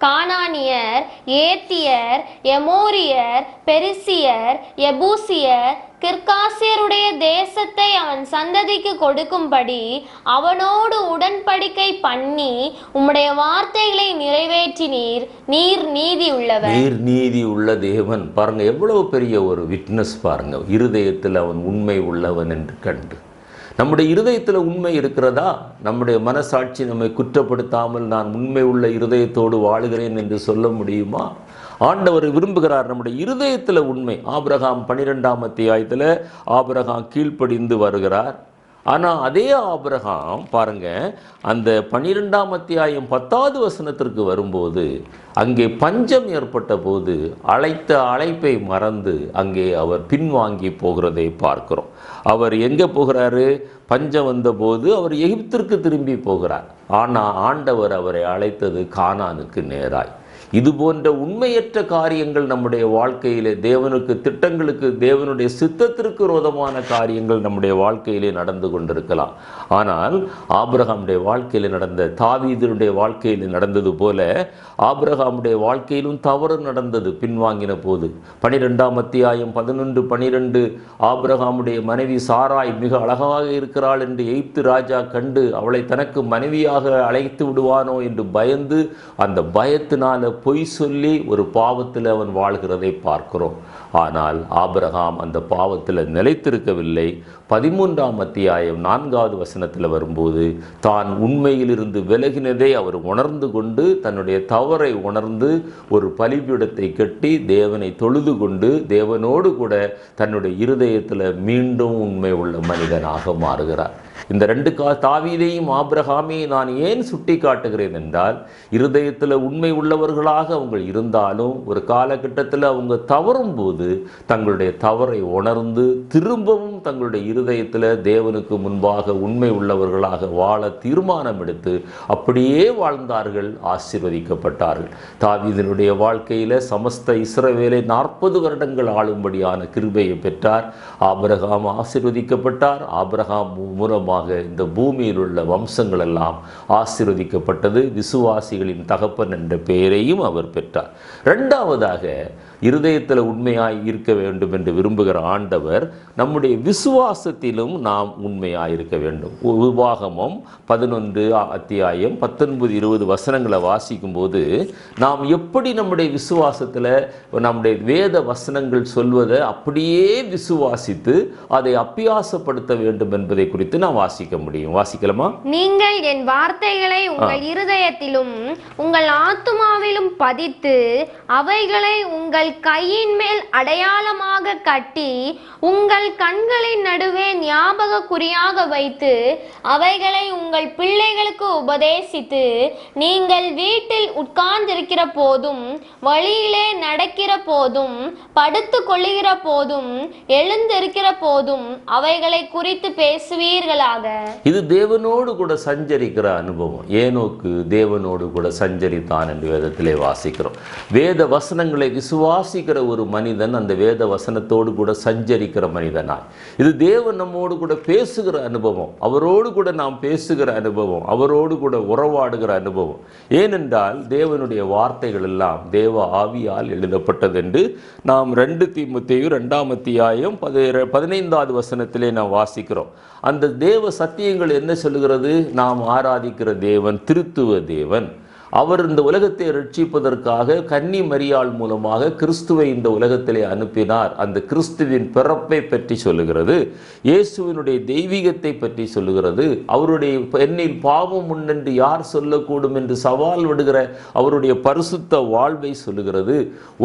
கானானியர், ஏத்தியர், எமோரியர், பெரிசியர், எபூசியர், கிர்காசியருடைய தேசத்தை அவன் சந்ததிக்கு கொடுக்கும்படி அவனோடு உடன்படிக்கை பண்ணி உம்முடைய வார்த்தைகளை நிறைவேற்றினீர். நீர் நீதி உள்ளவர். நீர் நீதி உள்ள தேவன். பாருங்க, எவ்வளவு பெரிய ஒரு விட்னஸ் பாருங்க. இருதயத்தில் அவன் உண்மை உள்ளவன் என்று கண்டு. நம்முடைய இருதயத்தில் உண்மை இருக்கிறதா? நம்முடைய மனசாட்சி நம்மை குற்றப்படுத்தாமல் நான் உண்மை உள்ள இருதயத்தோடு வாழுகிறேன் என்று சொல்ல முடியுமா? ஆண்டவர் விரும்புகிறார் நம்முடைய இருதயத்தில் உண்மை. ஆபிரகாம் 12ஆம் அத்தியாயத்தில் ஆபிரகாம் கீழ்ப்படிந்து வருகிறார். ஆனால் அதே ஆபிரகாம் பாருங்க, அந்த 12ஆம் அத்தியாயம் 10வது வசனத்திற்கு வரும்போது அங்கே பஞ்சம் ஏற்பட்ட போது அழைத்த அழைப்பை மறந்து அங்கே அவர் பின்வாங்கி போகிறதை பார்க்கிறோம். அவர் எங்கே போகிறாரு? பஞ்சம் வந்தபோது அவர் எகிப்திற்கு திரும்பி போகிறார். ஆனால் ஆண்டவர் அவரை அழைத்தது கானானுக்கு நேராய். இது போன்ற உண்மையற்ற காரியங்கள் நம்முடைய வாழ்க்கையிலே, தேவனுக்கு திட்டங்களுக்கு தேவனுடைய சித்தத்திற்கு விரோதமான காரியங்கள் நம்முடைய வாழ்க்கையிலே நடந்து கொண்டிருக்கலாம். ஆனால் ஆபிரகாமுடைய வாழ்க்கையிலே நடந்த, தாவீதுடைய வாழ்க்கையிலே நடந்தது போல ஆபிரகாமுடைய வாழ்க்கையிலும் தவறு நடந்தது பின்வாங்கின போது. 12ஆம் அத்தியாயம் 11-12 ஆபிரகாமுடைய மனைவி சாராய் மிக அழகாக இருக்கிறாள் என்று எகிப்து ராஜா கண்டு அவளை தனக்கு மனைவியாக அழைத்து விடுவானோ என்று பயந்து அந்த பயத்தினால பொய் சொல்லி ஒரு பாவத்தில் அவன் வாழ்கிறதை பார்க்கிறோம். ஆனால் ஆபிரகாம் அந்த பாவத்தில் நிலைத்திருக்கவில்லை. 13ஆம் அத்தியாயம் 4வது வசனத்தில் வரும்போது தான் உண்மையிலிருந்து விலகினதை அவர் உணர்ந்து கொண்டு தன்னுடைய தவறை உணர்ந்து ஒரு பலிபீடத்தை கட்டி தேவனை தொழுது கொண்டு தேவனோடு கூட தன்னுடைய இருதயத்தில் மீண்டும் உண்மை உள்ள மனிதனாக மாறுகிறார். இந்த 2 தாவீதையும் ஆபிரகாமையும் நான் ஏன் சுட்டி காட்டுகிறேன் என்றால், இருதயத்தில் உண்மை உள்ளவர்களாக அவங்க இருந்தாலும் ஒரு காலகட்டத்தில் அவங்க தவறும் போது தங்களுடைய தவறை உணர்ந்து திரும்பவும் தங்களுடைய இருதயத்தில் தேவனுக்கு முன்பாக உண்மை உள்ளவர்களாக வாழ தீர்மானம் எடுத்து அப்படியே வாழ்ந்தார்கள், ஆசீர்வதிக்கப்பட்டார்கள். தாவீதினுடைய வாழ்க்கையில் சமஸ்த இஸ்ரவேலை 40 வருடங்கள் ஆளும்படியான கிருபையை பெற்றார். ஆபிரகாம் ஆசீர்வதிக்கப்பட்டார். ஆபிரகாம் மூலமாக இந்த பூமியில் உள்ள வம்சங்கள் எல்லாம் ஆசீர்வதிக்கப்பட்டது. விசுவாசிகளின் தகப்பன் என்ற பெயரையும் அவர் பெற்றார். 2வதாக இருதயத்தில் உண்மையாய் இருக்க வேண்டும் என்று விரும்புகிற ஆண்டவர் நம்முடைய விசுவாசத்திலும் நாம் உண்மையாய் இருக்க வேண்டும். உபாகமம் 11 அத்தியாயம் 19-20 வசனங்களை வாசிக்கும் போது நாம் எப்படி நம்முடைய விசுவாசத்தில் நம்முடைய வேத வசனங்கள் சொல்வதை அப்படியே விசுவாசித்து அதை அப்பியாசப்படுத்த வேண்டும் என்பதை குறித்து நாம் வாசிக்க முடியும். வாசிக்கலாமா? நீங்கள் என் வார்த்தைகளை உங்கள் இருதயத்திலும் உங்கள் ஆத்துமாவிலும் பதித்து அவைகளை உங்கள் கையின் மேல் அடையாளமாக கட்டி உங்கள் கண்களின் நடுவே ஞாபக குறியாக வைத்து அவைகளை உங்கள் பிள்ளைகளுக்கு உபதேசித்து நீங்கள் வீட்டில் உட்கார்ந்திருக்கிற போதும் வழியிலே நடக்கிற போதும் படுத்து கொள்ளுகிற போதும் எழுந்திருக்கிற போதும் அவைகளை குறித்து பேசுவீர்களாக. இது தேவனோடு கூட சஞ்சரிக்கிற அனுபவம். ஏனோக்கு தேவனோடு கூட சஞ்சரித்தான் என்று வேதத்திலே வாசிக்கிறோம். வேத வசனங்களை விசுவாசிக்கிற ஒரு மனிதன் அந்த வேத வசனத்தோடு கூட சஞ்சரிக்கிற மனிதனாய், இது தேவன் நம்மோடு கூட பேசுகிற அனுபவம், அவரோடு கூட நாம் பேசுகிற அனுபவம், அவரோடு கூட உறவாடுகிற அனுபவம். ஏனென்றால் தேவனுடைய வார்த்தைகள் எல்லாம் தேவ ஆவியால் எழுதப்பட்டது என்று நாம் 2 தீமோத்தேயு 2ஆம் அத்தியாயம் 15வது வசனத்திலே நாம் வாசிக்கிறோம். அந்த தேவ சத்தியங்கள் என்ன சொல்லுகிறது? நாம் ஆராதிக்கிற தேவன் திருத்துவ தேவன். அவர் இந்த உலகத்தை ரட்சிப்பதற்காக கன்னி மரியாள் மூலமாக கிறிஸ்துவை இந்த உலகத்திலே அனுப்பினார். அந்த கிறிஸ்துவின் பிறப்பை பற்றி சொல்லுகிறது. இயேசுவினுடைய தெய்வீகத்தை பற்றி சொல்லுகிறது. அவருடைய என்னில் பாவம் உண்டென்று யார் சொல்லக்கூடும் என்று சவால் விடுகிற அவருடைய பரிசுத்த வாழ்வை சொல்லுகிறது.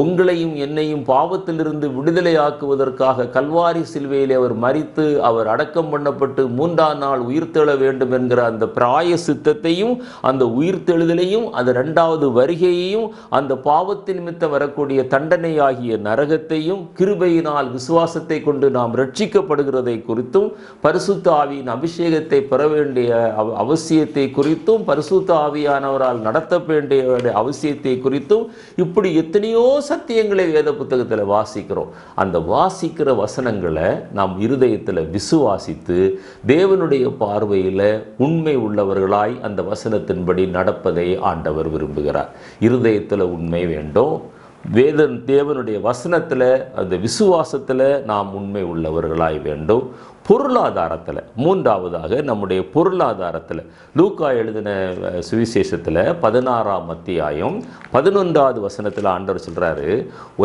உங்களையும் என்னையும் பாவத்திலிருந்து விடுதலையாக்குவதற்காக கல்வாரி சிலுவையிலே அவர் மரித்து அவர் அடக்கம் பண்ணப்பட்டு 3ஆம் நாள் உயிர்த்தெழ வேண்டும் என்கிற அந்த பிராயசித்தத்தையும் அந்த உயிர்த்தெழுதலையும் அது 2வது வருகையையும் அந்த பாவத்தின் நிமித்தம் வரக்கூடிய தண்டனை ஆகிய நரகத்தையும் கிருபையினால் விசுவாசத்தை கொண்டு நாம் ரட்சிக்கப்படுகிறதை குறித்தும் பரிசுத்த ஆவியின் அபிஷேகத்தை பெற வேண்டிய அவசியத்தை குறித்தும் பரிசுத்த ஆவியானவரால் நடத்த வேண்டிய அவசியத்தை குறித்தும் இப்படி எத்தனையோ சத்தியங்களை வேத புத்தகத்தில் வாசிக்கிறோம். அந்த வாசிக்கிற வசனங்களை நாம் இருதயத்தில் விசுவாசித்து தேவனுடைய பார்வையில் உண்மை உள்ளவர்களாய் அந்த வசனத்தின்படி நடப்பதை ஆண்டவர் விரும்புகிறார். இருதயத்தில் உண்மை வேண்டும். தேவனுடைய வசனத்தில் அந்த விசுவாசத்தில் நாம் உண்மை உள்ளவர்களாய் வேண்டும். பொருளாதாரத்தில் 3வதாக நம்முடைய பொருளாதாரத்தில் லூக்கா எழுதின சுவிசேஷத்தில் 16ஆம் அத்தியாயம் 11வது வசனத்தில் ஆண்டவர் சொல்கிறாரு,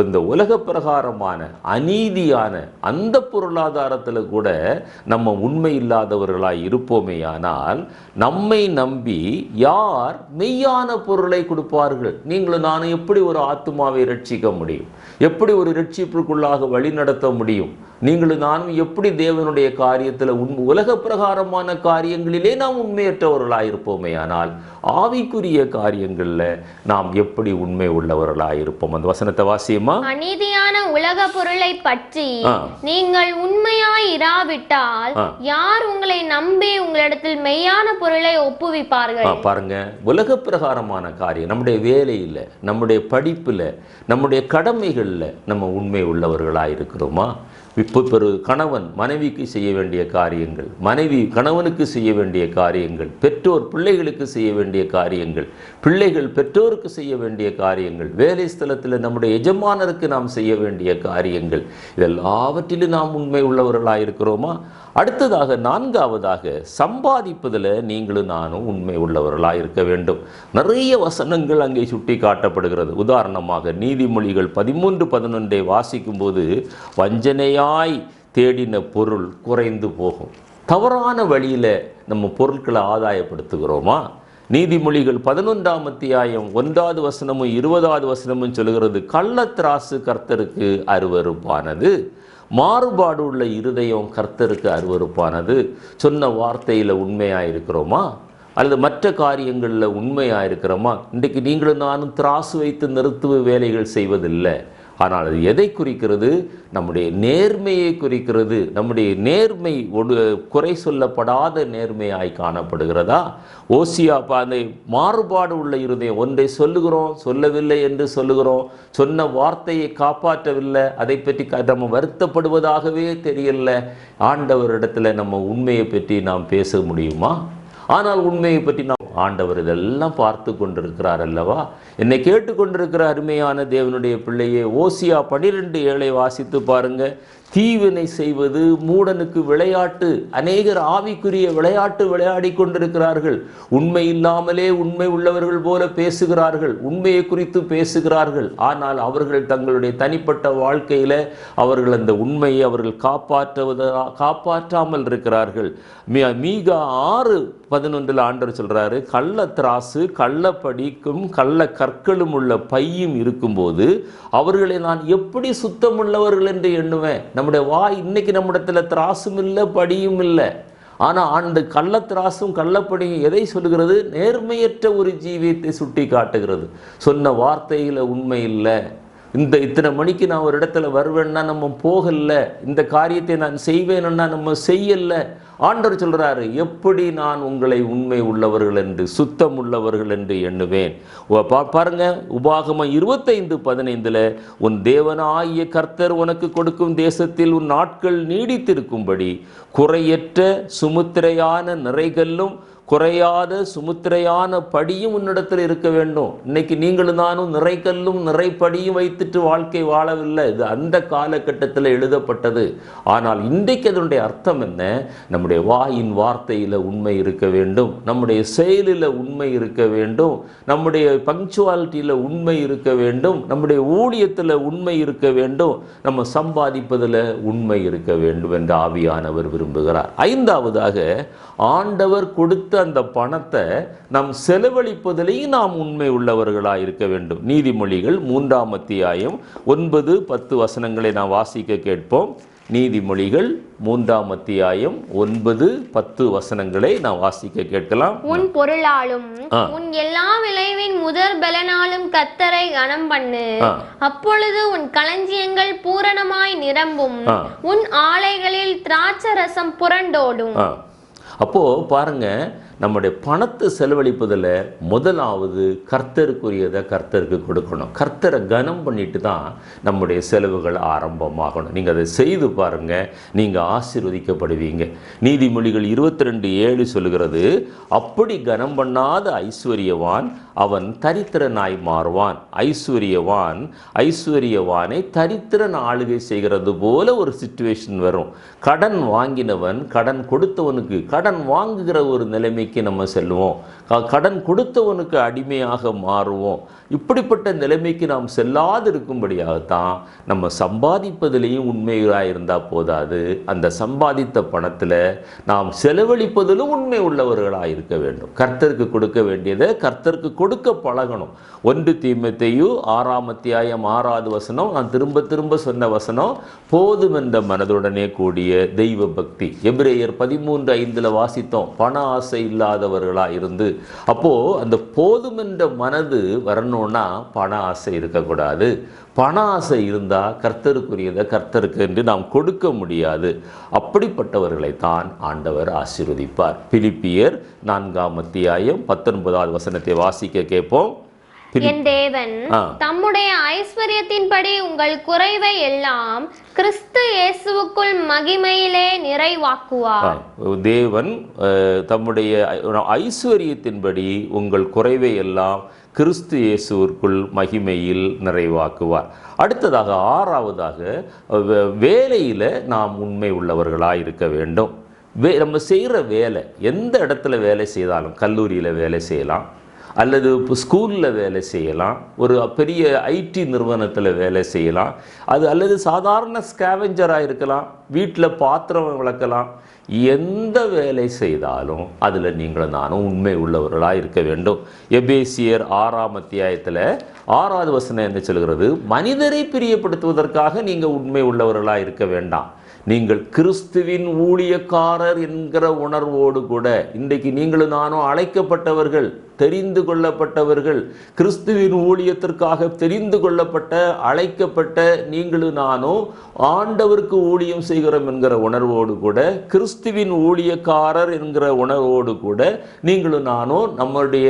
இந்த உலக பிரகாரமான அநீதியான அந்த பொருளாதாரத்தில் கூட நம்ம உண்மை இல்லாதவர்களாய் இருப்போமேயானால் நம்மை நம்பி யார் மெய்யான பொருளை கொடுப்பார்கள்? நீங்களும் நானும் எப்படி ஒரு ஆத்துமாவை ரட்சிக்க முடியும்? எப்படி ஒரு ரட்சிப்புக்குள்ளாக வழி நடத்த முடியும்? நீங்களும் நானும் எப்படி தேவனுடைய காரியத்தில் உலக பிரகாரமான காரியங்களிலே நாம் உண்மையற்றவர்களாயிருப்போமே, ஆனால் ஆவிக்குரிய காரியங்களில் நாம் எப்படி உண்மை உள்ளவர்களாயிருப்போம்? அந்த வசனத்தை வாசியமா? அநீதியான உலக பொருளை பற்றி நீங்கள் உண்மையாய் இராவிட்டால் யார் உங்களை நம்பி உங்களிடத்தில் மெய்யான பொருளை ஒப்புவிப்பார்கள்? பாருங்க, உலக பிரகாரமான காரியம் நம்முடைய வேலையில், நம்முடைய படிப்பில், நம்முடைய கடமைகளில் நம்ம உண்மை உள்ளவர்களாயிருக்கிறோமா? இப்போ ஒரு கணவன் மனைவிக்கு செய்ய வேண்டிய காரியங்கள், மனைவி கணவனுக்கு செய்ய வேண்டிய காரியங்கள், பெற்றோர் பிள்ளைகளுக்கு செய்ய வேண்டிய காரியங்கள், பிள்ளைகள் பெற்றோருக்கு செய்ய வேண்டிய காரியங்கள், வேலை ஸ்தலத்தில் நம்முடைய எஜமானருக்கு நாம் செய்ய வேண்டிய காரியங்கள், இதெல்லாவற்றிலும் நாம் உண்மை உள்ளவர்களாக இருக்கிறோமா? அடுத்ததாக நான்காவதாக சம்பாதிப்பதில் நீங்களும் நானும் உண்மை உள்ளவர்களாக இருக்க வேண்டும். நிறைய வசனங்கள் அங்கே சுட்டி காட்டப்படுகிறது. உதாரணமாக நீதிமொழிகள் 13:11 வாசிக்கும்போது, வஞ்சனையாய் தேடின பொருள் குறைந்து போகும். தவறான வழியில் நம்ம பொருட்களை ஆதாயப்படுத்துகிறோமா? நீதிமொழிகள் 11ஆம் அத்தியாயம் 1வது வசனமும் 20வது வசனமும் சொல்கிறது, கள்ளத்திராசு கர்த்தருக்கு அருவருப்பானது, மாறுபாடு உள்ள இருதயம் கர்த்தருக்கு அருவருப்பானது. சொன்ன வார்த்தையில் உண்மையாக இருக்கிறோமா? அல்லது மற்ற காரியங்களில் உண்மையாக இருக்கிறோமா? இன்றைக்கு நீங்களும் நானும் திராசு வைத்து நிறுத்துவ வேலைகள் செய்வதில்லை. ஆனால் அது எதை குறிக்கிறது? நம்முடைய நேர்மையை குறிக்கிறது. நம்முடைய நேர்மை குறை சொல்லப்படாத நேர்மையாய் காணப்படுகிறதா? ஓசியா அந்த மாறுபாடு உள்ள இருதயம், ஒன்றை சொல்லுகிறோம் சொல்லவில்லை என்று சொல்லுகிறோம், சொன்ன வார்த்தையை காப்பாற்றவில்லை, அதை பற்றி நம்ம வருத்தப்படுவதாகவே தெரியல. ஆண்டவரிடத்தில் நம்ம உண்மையை பற்றி நாம் பேச முடியுமா? ஆனால் உண்மையை பற்றி நாம் ஆண்டவர் இதெல்லாம் பார்த்து கொண்டிருக்கிறார் அல்லவா? என்னை கேட்டுக்கொண்டிருக்கிற அருமையான தேவனுடைய பிள்ளையே, ஓசியா 12:7 வாசித்து பாருங்க. தீவினை செய்வது மூடனுக்கு விளையாட்டு. அநேகர் ஆவிக்குரிய விளையாட்டு விளையாடி கொண்டிருக்கிறார்கள். உண்மை இல்லாமலே உண்மை உள்ளவர்கள் போல பேசுகிறார்கள், உண்மையை குறித்து பேசுகிறார்கள். ஆனால் அவர்கள் தங்களுடைய தனிப்பட்ட வாழ்க்கையில் அவர்கள் அந்த உண்மையை அவர்கள் காப்பாற்றாமல் இருக்கிறார்கள். மீகா 6:11 ஆண்டவர் சொல்றாரு, கள்ள திராசு கள்ளப்படிக்கும் கள்ள கற்களும் உள்ள பையும் இருக்கும்போது அவர்களை நான் எப்படி சுத்தமுள்ளவர்கள் என்று எண்ணுவேன். நம்முடைய வாய் இன்னைக்கு நம்மிடத்தில் திராசும் இல்லை படியும் இல்லை. ஆனால் அந்த கள்ளத்திராசும் கள்ளப்படியும் எதை சொல்லுகிறது? நேர்மையற்ற ஒரு ஜீவியத்தை சுட்டி காட்டுகிறது. சொன்ன வார்த்தையில் உண்மை இல்லை. இத்தனை மணிக்கு நான் ஒரு இடத்துல வருவேன்னா நம்ம போகல, இந்த காரியத்தை நான் செய்வேன்னா நம்ம செய்யலை. ஆண்டவர் சொல்றாரு, எப்படி நான் உங்களை உண்மை உள்ளவர்கள் என்று சுத்தம் உள்ளவர்கள் என்று எண்ணுவேன். பாருங்க, உபாகமம் 25:15 உன் தேவனாகிய கர்த்தர் உனக்கு கொடுக்கும் தேசத்தில் உன் நாட்கள் நீடித்திருக்கும்படி குறையற்ற சுமுத்திரையான நிறைகல்லும் குறையாத சுமுத்திரையான படியும் உன்னிடத்தில் இருக்க வேண்டும். இன்னைக்கு நீங்களும் நானும் நிறைக்கல்லும் நிறைப்படியும் வைத்துட்டு வாழ்க்கை வாழவில்லை. இது அந்த காலகட்டத்தில் எழுதப்பட்டது. ஆனால் இன்றைக்கு அதனுடைய அர்த்தம் என்ன? நம்முடைய வாயின் வார்த்தையில் உண்மை இருக்க வேண்டும், நம்முடைய செயலில் உண்மை இருக்க வேண்டும், நம்முடைய பங்க்சுவாலிட்டியில் உண்மை இருக்க வேண்டும், நம்முடைய ஊழியத்தில் உண்மை இருக்க வேண்டும், நம்ம சம்பாதிப்பதில் உண்மை இருக்க வேண்டும் என்று ஆவியானவர் விரும்புகிறார். ஐந்தாவதாக, ஆண்டவர் கொடுத்த அந்த பணத்தை நாம் செலவழிப்பதிலேயும் நாம் உண்மை உள்ளவர்களாக இருக்க வேண்டும். நீதிமொழிகள் 3ஆம் அத்தியாயம் 9-10 வசனங்களை நாம் வாசிக்க கேட்போம். நீதிமொழிகள் 3ஆம் அத்தியாயம் 9-10 வசனங்களை நாம் வாசிக்க கேட்கலாம். உன் பொருளாலும் உன் எல்லா விளைவின் முதல் பலனாலும் கர்த்தரை கனம் பண்ணு, அப்பொழுது உன் களஞ்சியங்கள் பூரணமாய் நிரம்பும், உன் ஆலைகளில் திராட்சரசம் புரண்டோடும். அப்போ பாருங்க, நம்முடைய பணத்தை செலவழிப்பதில் முதலாவது கர்த்தருக்குரியதை கர்த்தருக்கு கொடுக்கணும். கர்த்தரை கனம் பண்ணிட்டு தான் நம்முடைய செலவுகள் ஆரம்பமாகணும். நீங்கள் அதை செய்து பாருங்க, நீங்கள் ஆசீர்வதிக்கப்படுவீங்க. நீதிமொழிகள் 22:7 சொல்லுகிறது, அப்படி கனம் பண்ணாத ஐஸ்வர்யவான் அவன் தரித்திரனாய் மாறுவான். ஐஸ்வர்யவானை தரித்திரன் ஆளுகை செய்கிறது போல ஒரு சிச்சுவேஷன் வரும். கடன் வாங்கினவன் கடன் கொடுத்தவனுக்கு கடன் வாங்குகிற ஒரு நிலைமைக்கு நம்ம செல்லுவோம். கடன் கொடுத்தவனுக்கு அடிமையாக மாறுவோம். இப்படிப்பட்ட நிலைமைக்கு நாம் செல்லாது இருக்கும்படியாகத்தான் நம்ம சம்பாதிப்பதிலையும் உண்மையாக இருந்தால் போதாது, அந்த சம்பாதித்த பணத்தில் நாம் செலவழிப்பதிலும் உண்மை உள்ளவர்களாக இருக்க வேண்டும். கர்த்தருக்கு கொடுக்க வேண்டியதை கர்த்தருக்கு கொடுக்க பழகணும். 1 தீமோத்தேயு 6ஆம் அத்தியாயம் 6வது வசனம், நான் திரும்ப திரும்ப சொன்ன வசனம், போதும் என்ற மனதுடனே கூடிய தெய்வ பக்தி. எபிரேயர் 13:5 வாசித்தோம், பண ஆசை இல்லாதவர்களாக இருந்து. அப்போது அந்த போதும் என்ற மனது வரணும்னா பண ஆசை இருக்கக்கூடாது. பண ஆசை இருந்தால் கர்த்தருக்குரியதை கர்த்தருக்கு என்று நாம் கொடுக்க முடியாது. அப்படிப்பட்டவர்களைத்தான் ஆண்டவர் ஆசீர்வதிப்பார். பிலிப்பியர் 4ஆம் அத்தியாயம் 19வது வசனத்தை வாசிக்க கேட்போம். என் தேவன் தம்முடைய ஐஸ்வர்யத்தின்படி உங்கள் குறைவை எல்லாம் கிறிஸ்து இயேசுவுக்குள் மகிமையிலே நிறைவாக்குவார். தேவன் தம்முடைய ஐஸ்வர்யத்தின்படி உங்கள் குறைவை எல்லாம் கிறிஸ்து இயேசுவிற்குள் மகிமையில் நிறைவாக்குவார். அடுத்ததாக 6ஆவதாக, வேலையில் நாம் உண்மை உள்ளவர்களாக இருக்க வேண்டும். நம்ம செய்கிற வேலை, எந்த இடத்துல வேலை செய்தாலும், கல்லூரியில் வேலை செய்யலாம், அல்லது இப்போ ஸ்கூலில் வேலை செய்யலாம், ஒரு பெரிய ஐடி நிறுவனத்தில் வேலை செய்யலாம், அல்லது சாதாரண ஸ்கேவெஞ்சராக இருக்கலாம், வீட்டில் பாத்திரம் விளக்கலாம். எந்த வேலை செய்தாலும் அதில் நீங்களும் நானும் உண்மை உள்ளவர்களாக இருக்க வேண்டும். எபேசியர் 6ஆம் அத்தியாயத்தில் 6வது வசனம் என்ன சொல்கிறது? மனிதரை பிரியப்படுத்துவதற்காக நீங்கள் உண்மை உள்ளவர்களாக இருக்க வேண்டாம், நீங்கள் கிறிஸ்துவின் ஊழியக்காரர் என்கிற உணர்வோடு கூட. இன்றைக்கு நீங்களும் நானும் அழைக்கப்பட்டவர்கள், தெரிந்து கொள்ளப்பட்டவர்கள், கிறிஸ்துவின் ஊழியத்திற்காக தெரிந்து கொள்ளப்பட்ட, அழைக்கப்பட்ட நீங்களும் நானும் ஆண்டவருக்கு ஊழியம் செய்கிறோம் என்கிற உணர்வோடு கூட, கிறிஸ்துவின் ஊழியக்காரர் என்கிற உணர்வோடு கூட நீங்களும் நானும் நம்முடைய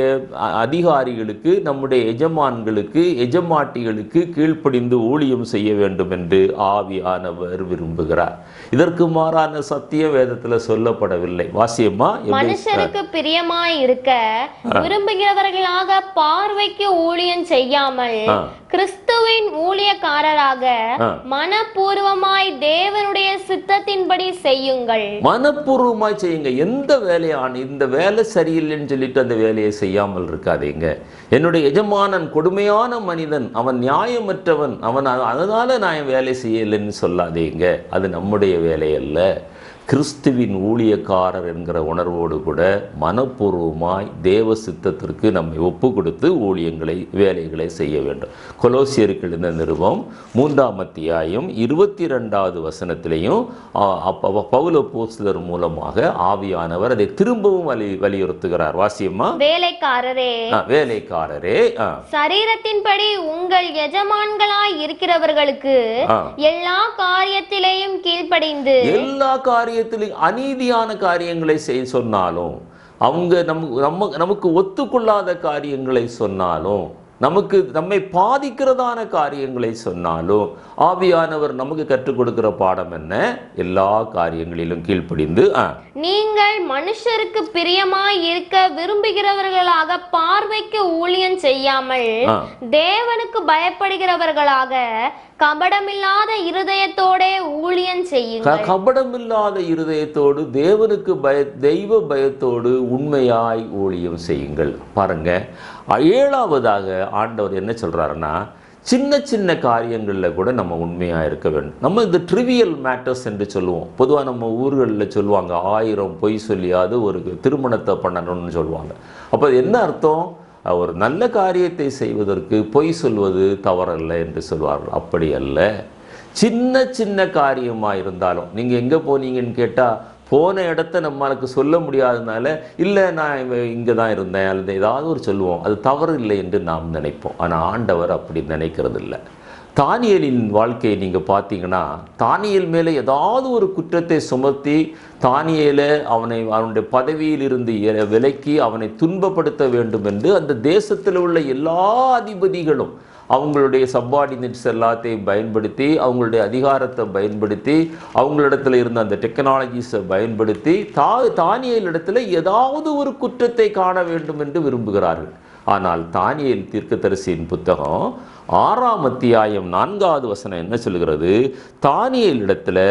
அதிகாரிகளுக்கு, நம்முடைய எஜமான்களுக்கு, எஜமாட்டிகளுக்கு கீழ்ப்படிந்து ஊழியம் செய்ய வேண்டும் என்று ஆவியானவர் விரும்புகிறார். இதற்கு மாறான சத்திய வேதத்தில் சொல்லப்படவில்லை. வாசியம்மா, மனுஷருக்கு பிரியமாய் இருக்க விரும்புகிறவர்களாக பார்வைக்கு ஊழியம் செய்யாமல் கிறிஸ்துவின் ஊழியக்காரராக மனப்பூர்வமாய் தேவனுடைய சித்தத்தின்படி செய்யுங்கள். மனப்பூர்வமாய் செய்யுங்க. எந்த வேலையான இந்த வேலை சரியில்லைன்னு சொல்லிட்டு அந்த வேலையை செய்யாமல் இருக்காதீங்க. என்னுடைய எஜமானன் கொடுமையான மனிதன், அவன் நியாயமற்றவன், அவன் அதனால நான் வேலை செய்யலைன்னு சொல்லாதீங்க. அது நம்முடைய வேலை அல்ல. கிறிஸ்துவின் ஊழியக்காரர் என்கிற உணர்வோடு கூட மனப்பூர்வமாய் தேவ சித்தத்திற்கு நம்மை ஒப்பு கொடுத்து ஊழியங்களை, வேலைகளை செய்ய வேண்டும். கொலோசியருக்கு எழுதின நிருபம் 3ஆம் அத்தியாயம் 22வது வசனத்திலையும் பவுல் அப்போஸ்தலர் மூலமாக ஆவியானவர் அதை திரும்பவும் வலியுறுத்துகிறார். வாசியம்மா, வேலைக்காரரே சரீரத்தின்படி உங்கள் எஜமான்களாய் இருக்கிறவர்களுக்கு எல்லா காரியத்திலேயும் கீழ்ப்படிந்து, எல்லா அநீதியான காரியங்களை சொன்னாலும், அவங்க நமக்கு ஒத்துக்கொள்ளாத காரியங்களை சொன்னாலும், நம்மை பாதிக்கிறதான காரியங்களை சொன்னாலும், ஆவியானவர் நமக்கு கற்றுக் கொடுக்கிற பாடம் என்ன? எல்லா காரியங்களிலும் கீழ்ப்படிந்து நீங்கள் மனுஷருக்கு பிரியமாய் இருக்க விரும்புகிறவர்களாக பார்வைக்கு ஊழியம் செய்யாமல் தேவனுக்கு பயப்படுகிறவர்களாக கபடமில்லாத இருதயத்தோட ஊழியம் செய்யுங்கள். கபடமில்லாத இருதயத்தோடு, தேவனுக்கு தெய்வ பயத்தோடு உண்மையாய் ஊழியம் செய்யுங்கள். பாருங்க, 7வதாக ஆண்டவர் என்ன சொல்றாருன்னா, சின்ன சின்ன காரியங்களில் கூட நம்ம உண்மையாக இருக்க வேண்டும். நம்ம இந்த ட்ரிவியல் மேட்டர்ஸ் என்று சொல்லுவோம். பொதுவாக நம்ம ஊர்களில் சொல்லுவாங்க, 1000 பொய் சொல்லியாவது ஒரு திருமணத்தை பண்ணணும்னு சொல்லுவாங்க. அப்போ என்ன அர்த்தம்? ஒரு நல்ல காரியத்தை செய்வதற்கு பொய் சொல்வது தவறல்ல என்று சொல்வார்கள். அப்படி அல்ல. சின்ன சின்ன காரியமாக இருந்தாலும், நீங்கள் எங்கே போனீங்கன்னு கேட்டால், போன இடத்த நம்மளுக்கு சொல்ல முடியாததுனால, இல்லை நான் இங்கே தான் இருந்தேன் அல்லது ஏதாவது ஒரு சொல்லுவோம், அது தவறு இல்லை என்று நாம் நினைப்போம். ஆனால் ஆண்டவர் அப்படி நினைக்கிறது இல்லை. தானியேலின் வாழ்க்கையை நீங்கள் பார்த்தீங்கன்னா, தானியேல் மேலே ஏதாவது ஒரு குற்றத்தை சுமத்தி தானியேலை அவனுடைய பதவியில் இருந்து விலக்கி அவனை துன்பப்படுத்த வேண்டும் என்று அந்த தேசத்தில் உள்ள எல்லா அதிபதிகளும் அவங்களுடைய சப்பார்டினேட்ஸ் எல்லாத்தையும் பயன்படுத்தி, அவங்களுடைய அதிகாரத்தை பயன்படுத்தி, அவங்களிடத்தில் இருந்த அந்த டெக்னாலஜிஸை பயன்படுத்தி தானியேலிடத்தில் ஏதாவது ஒரு குற்றத்தை காண வேண்டும் என்று விரும்புகிறார்கள். ஆனால் தானியேல் தீர்க்கதரிசியின் புத்தகம் 6ஆம் அத்தியாயம் 4வது வசனம் என்ன சொல்கிறது? தானியேலிடத்தில்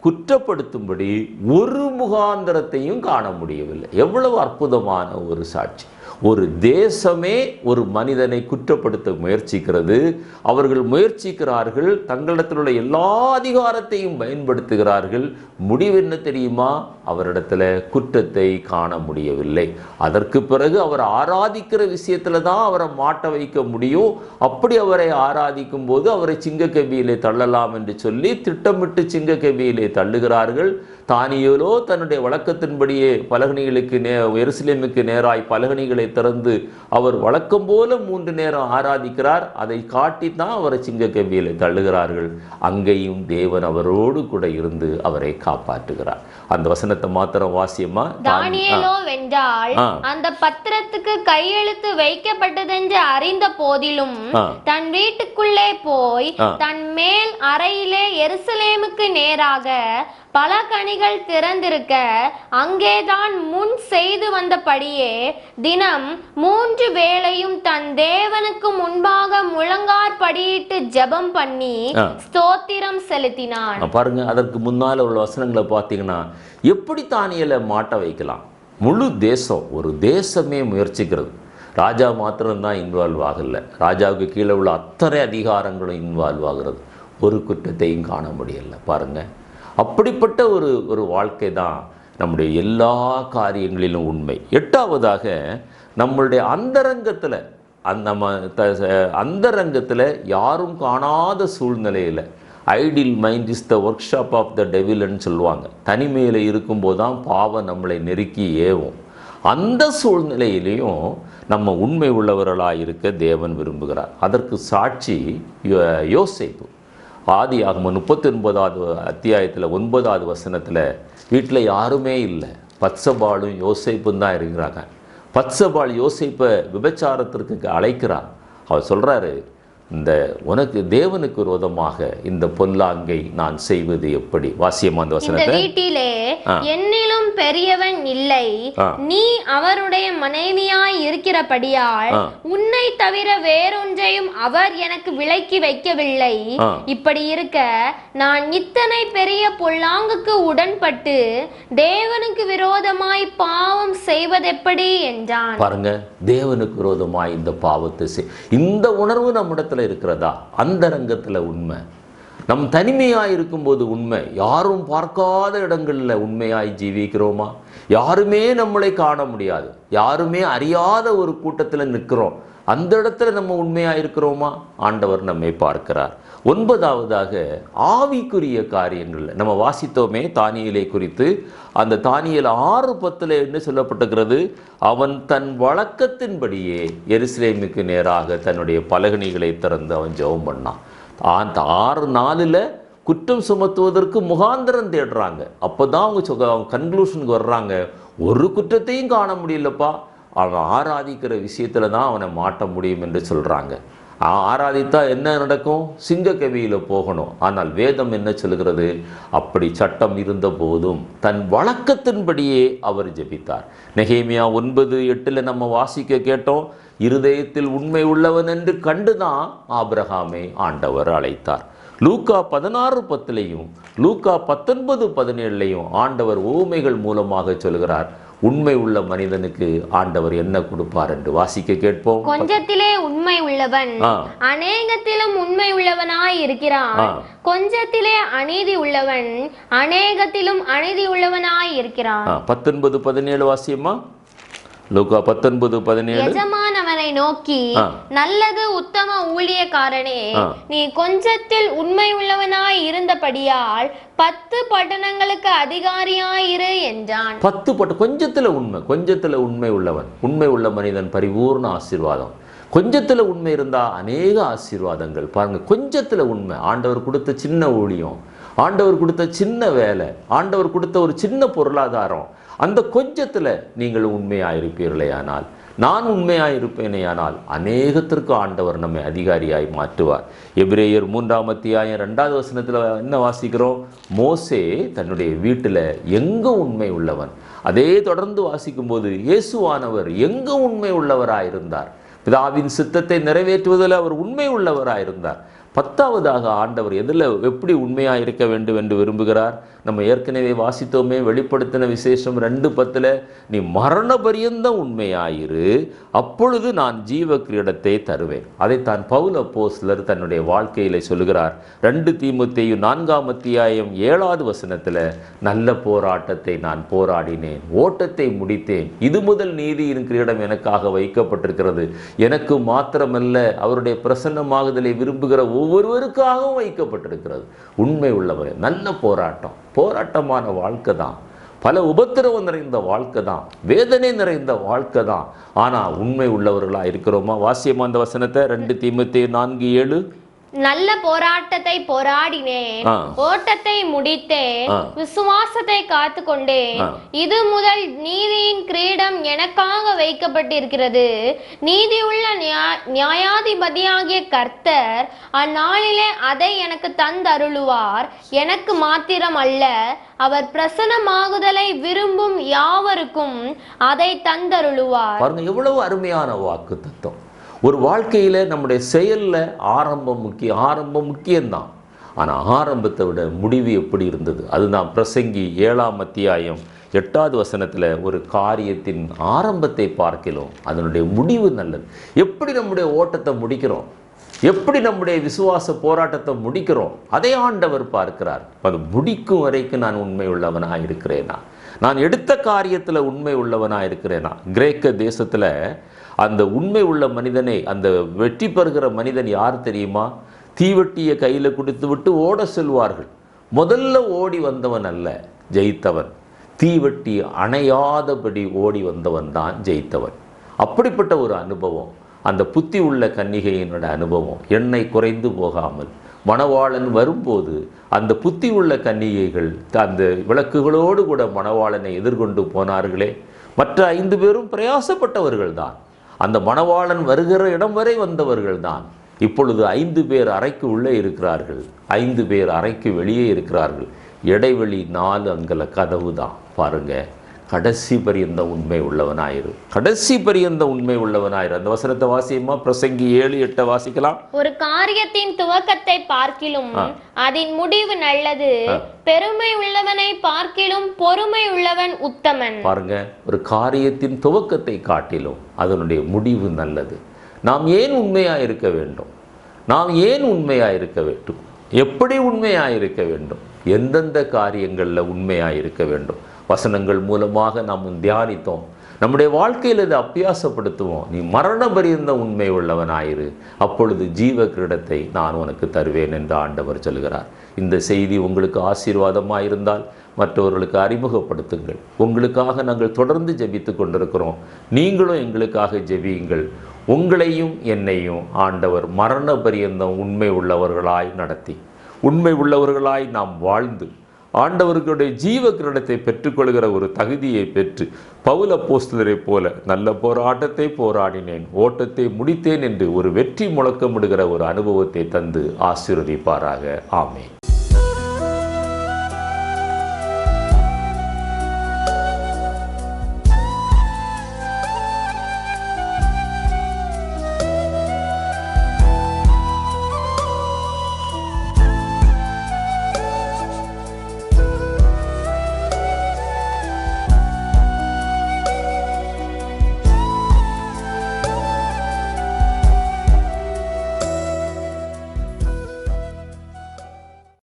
குற்றப்படுத்தும்படி ஒரு முகாந்திரத்தையும் காண முடியவில்லை. எவ்வளவு அற்புதமான ஒரு சாட்சி! ஒரு தேசமே ஒரு மனிதனை குற்றப்படுத்த முயற்சிக்கிறது. அவர்கள் முயற்சிக்கிறார்கள், தங்களிடத்தில் உள்ள எல்லா அதிகாரத்தையும் பயன்படுத்துகிறார்கள். முடிவு என்ன தெரியுமா? அவரிடத்துல குற்றத்தை காண முடியவில்லை. அதற்கு பிறகு அவர் ஆராதிக்கிற விஷயத்துல தான் அவரை மாட்ட வைக்க முடியும். அப்படி அவரை ஆராதிக்கும் போது அவரை சிங்கக்கவியிலே தள்ளலாம் என்று சொல்லி திட்டமிட்டு சிங்கக்கவியிலே தள்ளுகிறார்கள். தானியேலோ தன்னுடைய வழக்கத்தின்படியே பலகணிகளுக்கு எருசலேமுக்கு நேராய் பலகணிகளை திறந்து அவர் வழக்கம் போல 3 நேரம் ஆராதிக்கிறார். அதை காட்டித்தான் அவரை சிங்கக்கவியிலே தள்ளுகிறார்கள். அங்கேயும் தேவன் அவரோடு கூட இருந்து அவரை காப்பாற்றுகிறார். அந்த வசனத்தை மாத்திரம் வாசியமா. தானியேலோ வென்றால் அந்த பத்திரத்துக்கு கையெழுத்து வைக்கப்பட்டதென்று அறிந்த போதிலும் தன் வீட்டுக்குள்ளே போய் தன் மேல் அறையிலே எருசலேமுக்கு நேராக பல கனிகள் திறந்திருக்க அங்கேதான் முன் செய்து வந்தபடியே தினம் 3 வேளையும் தன் தேவனுக்கு முன்பாக முழங்கார் படியிட்டு ஜெபம் பண்ணி ஸ்தோத்திரம் செலுத்தினான். பாருங்க, அதற்கு முன்னால உள்ள வசனங்களை பார்த்தீங்கன்னா எப்படி தானியேலை மாட்ட வைக்கலாம். முழு தேசம், ஒரு தேசமே முயற்சிக்கிறது. ராஜா மாத்திரம்தான் இன்வால்வ் ஆகலை, ராஜாவுக்கு கீழே உள்ள அத்தனை அதிகாரங்களும் இன்வால்வ் ஆகிறது. ஒரு குற்றத்தையும் காண முடியலை. பாருங்க, அப்படிப்பட்ட ஒரு வாழ்க்கை தான் நம்முடைய எல்லா காரியங்களிலும் உண்மை. 8ஆவதாக, நம்மளுடைய அந்தரங்கத்தில் அந்தரங்கத்தில் யாரும் காணாத சூழ்நிலையில், idle mind is the workshop of the டெவில்னு சொல்லுவாங்க. தனிமையில் இருக்கும்போது தான் பாவம் நம்மளை நெருக்கி ஏவும். அந்த சூழ்நிலையிலையும் நம்ம உண்மை உள்ளவர்களாக இருக்க தேவன் விரும்புகிறார். அதற்கு சாட்சி யோசேப்பு. ஆதியாகமம் 39வது அத்தியாயத்தில் 9வது வசனத்தில், வீட்டில் யாருமே இல்லை, பத்சபாலும் யோசேப்பும் தான் இருக்கிறாங்க. பத்சபால் யோசேப்பை விபச்சாரத்திற்கு அழைக்கிறார். அவர் சொல்கிறாரு, உனக்கு தேவனுக்கு விரோதமாக இந்த பொல்லாங்கை நான் செய்வது எப்படி? வாசியமா அந்த வசனத்தை. வீட்டிலே என்னிலும் பெரியவன் இல்லை, நீ அவருடைய மனைவியாய் இருக்கிறபடியால் உன்னை தவிர வேறொன்றையும் அவர் எனக்கு விலக்கி வைக்கவில்லை. இப்படி இருக்க நான் இத்தனை பெரிய பொல்லாங்குக்கு உடன்பட்டு தேவனுக்கு விரோதமாய் பாவம் செய்வதெப்படி என்றான். பாருங்க, தேவனுக்கு விரோதமாய் இந்த பாவத்தை இந்த உணர்வு நம்மிடத்தில் இருக்கிறதா? அந்தரங்கத்தில் உண்மை. நம் தனிமையாய் இருக்கும்போது உண்மை. யாரும் பார்க்காத இடங்களில் உண்மையாய் ஜீவிக்கிறோமா? யாருமே நம்மளை காண முடியாது, யாருமே அறியாத ஒரு கூட்டத்தில் நிற்கிறோம், அந்த இடத்துல நம்ம உண்மையாக இருக்கிறோமா? ஆண்டவர் நம்மை பார்க்கிறார். 9ஆவதாக, ஆவிக்குரிய காரியங்கள் நம்ம வாசித்தோமே தானியேலை குறித்து. அந்த தானியேல் 6:10 என்ன சொல்லப்பட்டிருக்கிறது? அவன் தன் வழக்கத்தின்படியே எருசலேமுக்கு நேராக தன்னுடைய பலகணிகளை திறந்து அவன் ஜெபம் பண்ணான். அந்த 6:4 குற்றம் சுமத்துவதற்கு முகாந்திரம் தேடுறாங்க. அப்போ தான் அவங்க கன்க்ளூஷனுக்கு வர்றாங்க, ஒரு குற்றத்தையும் காண முடியலப்பா, அவன் ஆராதிக்கிற விஷயத்தில் தான் அவனை மாட்ட முடியும் என்று சொல்கிறாங்க. ஆராதித்தா என்ன நடக்கும்? சிங்கக்கவியில் போகணும். ஆனால் வேதம் என்ன சொல்கிறது? அப்படி சட்டம் இருந்த போதும் தன் வழக்கத்தின்படியே அவர் ஜெபித்தார். நெகேமியா 9:8 நம்ம வாசிக்க கேட்டோம். இருதயத்தில் உண்மை உள்ளவன் என்று கண்டுதான் ஆபிரகாமை ஆண்டவர் அழைத்தார். லூக்கா 16:10 லூக்கா 19:17 ஆண்டவர் உவமைகள் மூலமாக சொல்கிறார், உண்மை உள்ள மனிதனுக்கு ஆண்டவர் என்ன கொடுப்பார் என்று வாசிக்க கேட்போம். கொஞ்சத்திலே உண்மை உள்ளவன் அநேகத்திலும் உண்மை உள்ளவனாய் இருக்கிறான், கொஞ்சத்திலே அநீதி உள்ளவன் அநேகத்திலும் அநீதி உள்ளவனாய் இருக்கிறான். 19:17 வாசியமா? லூக்கா 19:17. எஜமான் அவனை நோக்கி, நல்லது உத்தம ஊழியக்காரனே, நீ கொஞ்சத்தில் உண்மை உள்ளவனாய் இருந்தபடியால் 10 பட்டணங்களுக்கு அதிகாரியாயிரு என்றான். 10 கொஞ்சத்துல உண்மை, கொஞ்சத்துல உண்மை உள்ளவன், உண்மை உள்ள மனிதன் பரிபூர்ண ஆசீர்வாதம். கொஞ்சத்துல உண்மை இருந்தா அநேக ஆசீர்வாதங்கள். பாருங்க, கொஞ்சத்துல உண்மை. ஆண்டவர் கொடுத்த சின்ன ஊழியம், ஆண்டவர் கொடுத்த சின்ன வேலை, ஆண்டவர் கொடுத்த ஒரு சின்ன பொருளாதாரம், அந்த கொஞ்சத்தில் நீங்கள் உண்மையாயிருப்பீர்களே ஆனால், நான் உண்மையாயிருப்பேனேயானால் அநேகத்திற்கு ஆண்டவர் நம்மை அதிகாரியாய் மாற்றுவார். எபிரேயர் 3:2 வசனத்தில் என்ன வாசிக்கிறோம்? மோசே தன்னுடைய வீட்டில் எங்கே உண்மை உள்ளவன். அதே தொடர்ந்து வாசிக்கும்போது இயேசுவானவர் எங்கே உண்மை உள்ளவராயிருந்தார்? பிதாவின் சித்தத்தை நிறைவேற்றுவதில் அவர் உண்மை உள்ளவராயிருந்தார். 10ஆவதாக ஆண்டவர் எதில் எப்படி உண்மையாக இருக்க வேண்டும் என்று விரும்புகிறார்? நம்ம ஏற்கனவே வாசித்தோமே, வெளிப்படுத்தின விசேஷம் 2:10, நீ மரண பரியந்தம் உண்மையாயிரு, அப்பொழுது நான் ஜீவ கிரீடத்தை தருவேன். அதைத்தான் பவுல் அப்போஸ்தலர் தன்னுடைய வாழ்க்கையில சொல்லுகிறார். 2 தீமோத்தேயு 4:7 வசனத்தில், நல்ல போராட்டத்தை நான் போராடினேன், ஓட்டத்தை முடித்தேன், இது முதல் நீதியின் கிரீடம் எனக்காக வைக்கப்பட்டிருக்கிறது. எனக்கு மாத்திரமல்ல, அவருடைய பிரசன்னமாகுதலை விரும்புகிற ஒவ்வொருவருக்காகவும் வைக்கப்பட்டிருக்கிறது. உண்மை உள்ளவர். நல்ல போராட்டமான வாழ்க்கை தான், பல உபத்திரவம் நிறைந்த வாழ்க்கை தான், வேதனை நிறைந்த வாழ்க்கை தான். ஆனால் உண்மை உள்ளவர்களாக இருக்கிறோமா? வாசியமா அந்த வசனத்தை? 2 தீமோத்தேயு 4:7. நல்ல போராட்டத்தை போராடினேன், ஓட்டத்தை முடித்தேன், விசுவாசத்தை காத்து கொண்டேன். இது முதல் நீதியின் கிரீடம் எனக்காக வைக்கப்பட்டிருக்கிறது. நீதியுள்ள நியாயாதிபதியாகிய கர்த்தர் அந்நாளிலே அதை எனக்கு தந்தருளுவார். எனக்கு மாத்திரம் அல்ல, அவர் பிரசன்னமாகுதலை விரும்பும் யாவருக்கும் அதை தந்தருளுவார். பாருங்க, எவ்வளவு அருமையான வாக்கு தத்துவம். ஒரு வாழ்க்கையில நம்முடைய செயல்ல ஆரம்பம் முக்கியம்தான். ஆனால் ஆரம்பத்தை விட முடிவு எப்படி இருந்தது? அதுதான் பிரசங்கி 7ஆம் அத்தியாயம் 8வது வசனத்தில் ஒரு காரியத்தின் ஆரம்பத்தை பார்க்கிறோம், அதனுடைய முடிவு நல்லது. எப்படி நம்முடைய ஓட்டத்தை முடிக்கிறோம், எப்படி நம்முடைய விசுவாச போராட்டத்தை முடிக்கிறோம், அதை ஆண்டவர் பார்க்கிறார். அது முடிக்கும் வரைக்கும் நான் உண்மை உள்ளவனாக இருக்கிறேனா, நான் எடுத்த காரியத்தில் உண்மை உள்ளவனாக இருக்கிறேனா. கிரேக்க தேசத்தில் அந்த உண்மை உள்ள மனிதனை, அந்த வெற்றி பெறுகிற மனிதன் யார் தெரியுமா? தீவட்டியை கையில் கொடுத்து விட்டு ஓட செல்வார்கள். முதல்ல ஓடி வந்தவன் அல்ல ஜெயித்தவன், தீவட்டி அணையாதபடி ஓடி வந்தவன் தான் ஜெயித்தவன். அப்படிப்பட்ட ஒரு அனுபவம் அந்த புத்தி உள்ள கன்னிகையினோட அனுபவம். எண்ணெய் குறைந்து போகாமல் மணவாளன் வரும்போது அந்த புத்தி உள்ள கன்னிகைகள் அந்த விளக்குகளோடு கூட மணவாளனை எதிர்கொண்டு போனார்களே. மற்ற 5 பேரும் பிரயாசப்பட்டவர்கள் தான், அந்த மணவாளன் வருகிற இடம் வரை வந்தவர்கள் தான். இப்பொழுது 5 பேர் அறைக்கு உள்ளே இருக்கிறார்கள், 5 பேர் அறைக்கு வெளியே இருக்கிறார்கள். இடைவெளி 4 அங்குல கதவு தான். பாருங்க, கடைசி பரியந்த உண்மை உள்ளவனாயிரு, கடைசி பரியந்த உண்மை உள்ளவனாயிரு. அந்த வசனத்தை வாசியமா, பிரசங்கி 7:8 வாசிக்கலாம். ஒரு காரியத்தின் துவக்கத்தை பார்க்கிலும் அதன் முடிவு நல்லது, பெருமை உள்ளவனை பார்க்கிலும் பொறுமை உள்ளவன் உத்தமன். பாருங்க, ஒரு காரியத்தின் துவக்கத்தை காட்டிலும் அதனுடைய முடிவு நல்லது. நாம் ஏன் உண்மையாக இருக்க வேண்டும், நாம் ஏன் உண்மையாக இருக்க வேண்டும், எப்படி உண்மையாக இருக்க வேண்டும், எந்தெந்த காரியங்களில் உண்மையாக இருக்க வேண்டும். வசனங்கள் மூலமாக நாம் தியானித்தோம், நம்முடைய வாழ்க்கையில் இதை அபியாசப்படுத்துவோம். நீ மரண பரியந்த உண்மை உள்ளவனாயிரு, அப்பொழுது ஜீவ கிரீடத்தை நான் உனக்கு தருவேன் என்று ஆண்டவர் சொல்கிறார். இந்த செய்தி உங்களுக்கு ஆசீர்வாதமாக இருந்தால் மற்றவர்களுக்கு அறிமுகப்படுத்துங்கள். உங்களுக்காக நாங்கள் தொடர்ந்து ஜெபித்து கொண்டிருக்கிறோம், நீங்களும் எங்களுக்காக ஜெபியுங்கள். உங்களையும் என்னையும் ஆண்டவர் மரண பரியந்தம் உண்மை உள்ளவர்களாய் நடத்தி, உண்மை உள்ளவர்களாய் நாம் வாழ்ந்து ஆண்டவர்களுடைய ஜீவ கிரீடத்தை பெற்றுக்கொள்கிற ஒரு தகுதியை பெற்று பவுல் அப்போஸ்தலரைப் போல நல்ல போராட்டத்தை போராடினேன், ஓட்டத்தை முடித்தேன் என்று ஒரு வெற்றி முழக்கமிடுகிற ஒரு அனுபவத்தை தந்து ஆசீர்வதிப்பாராக. ஆமென்.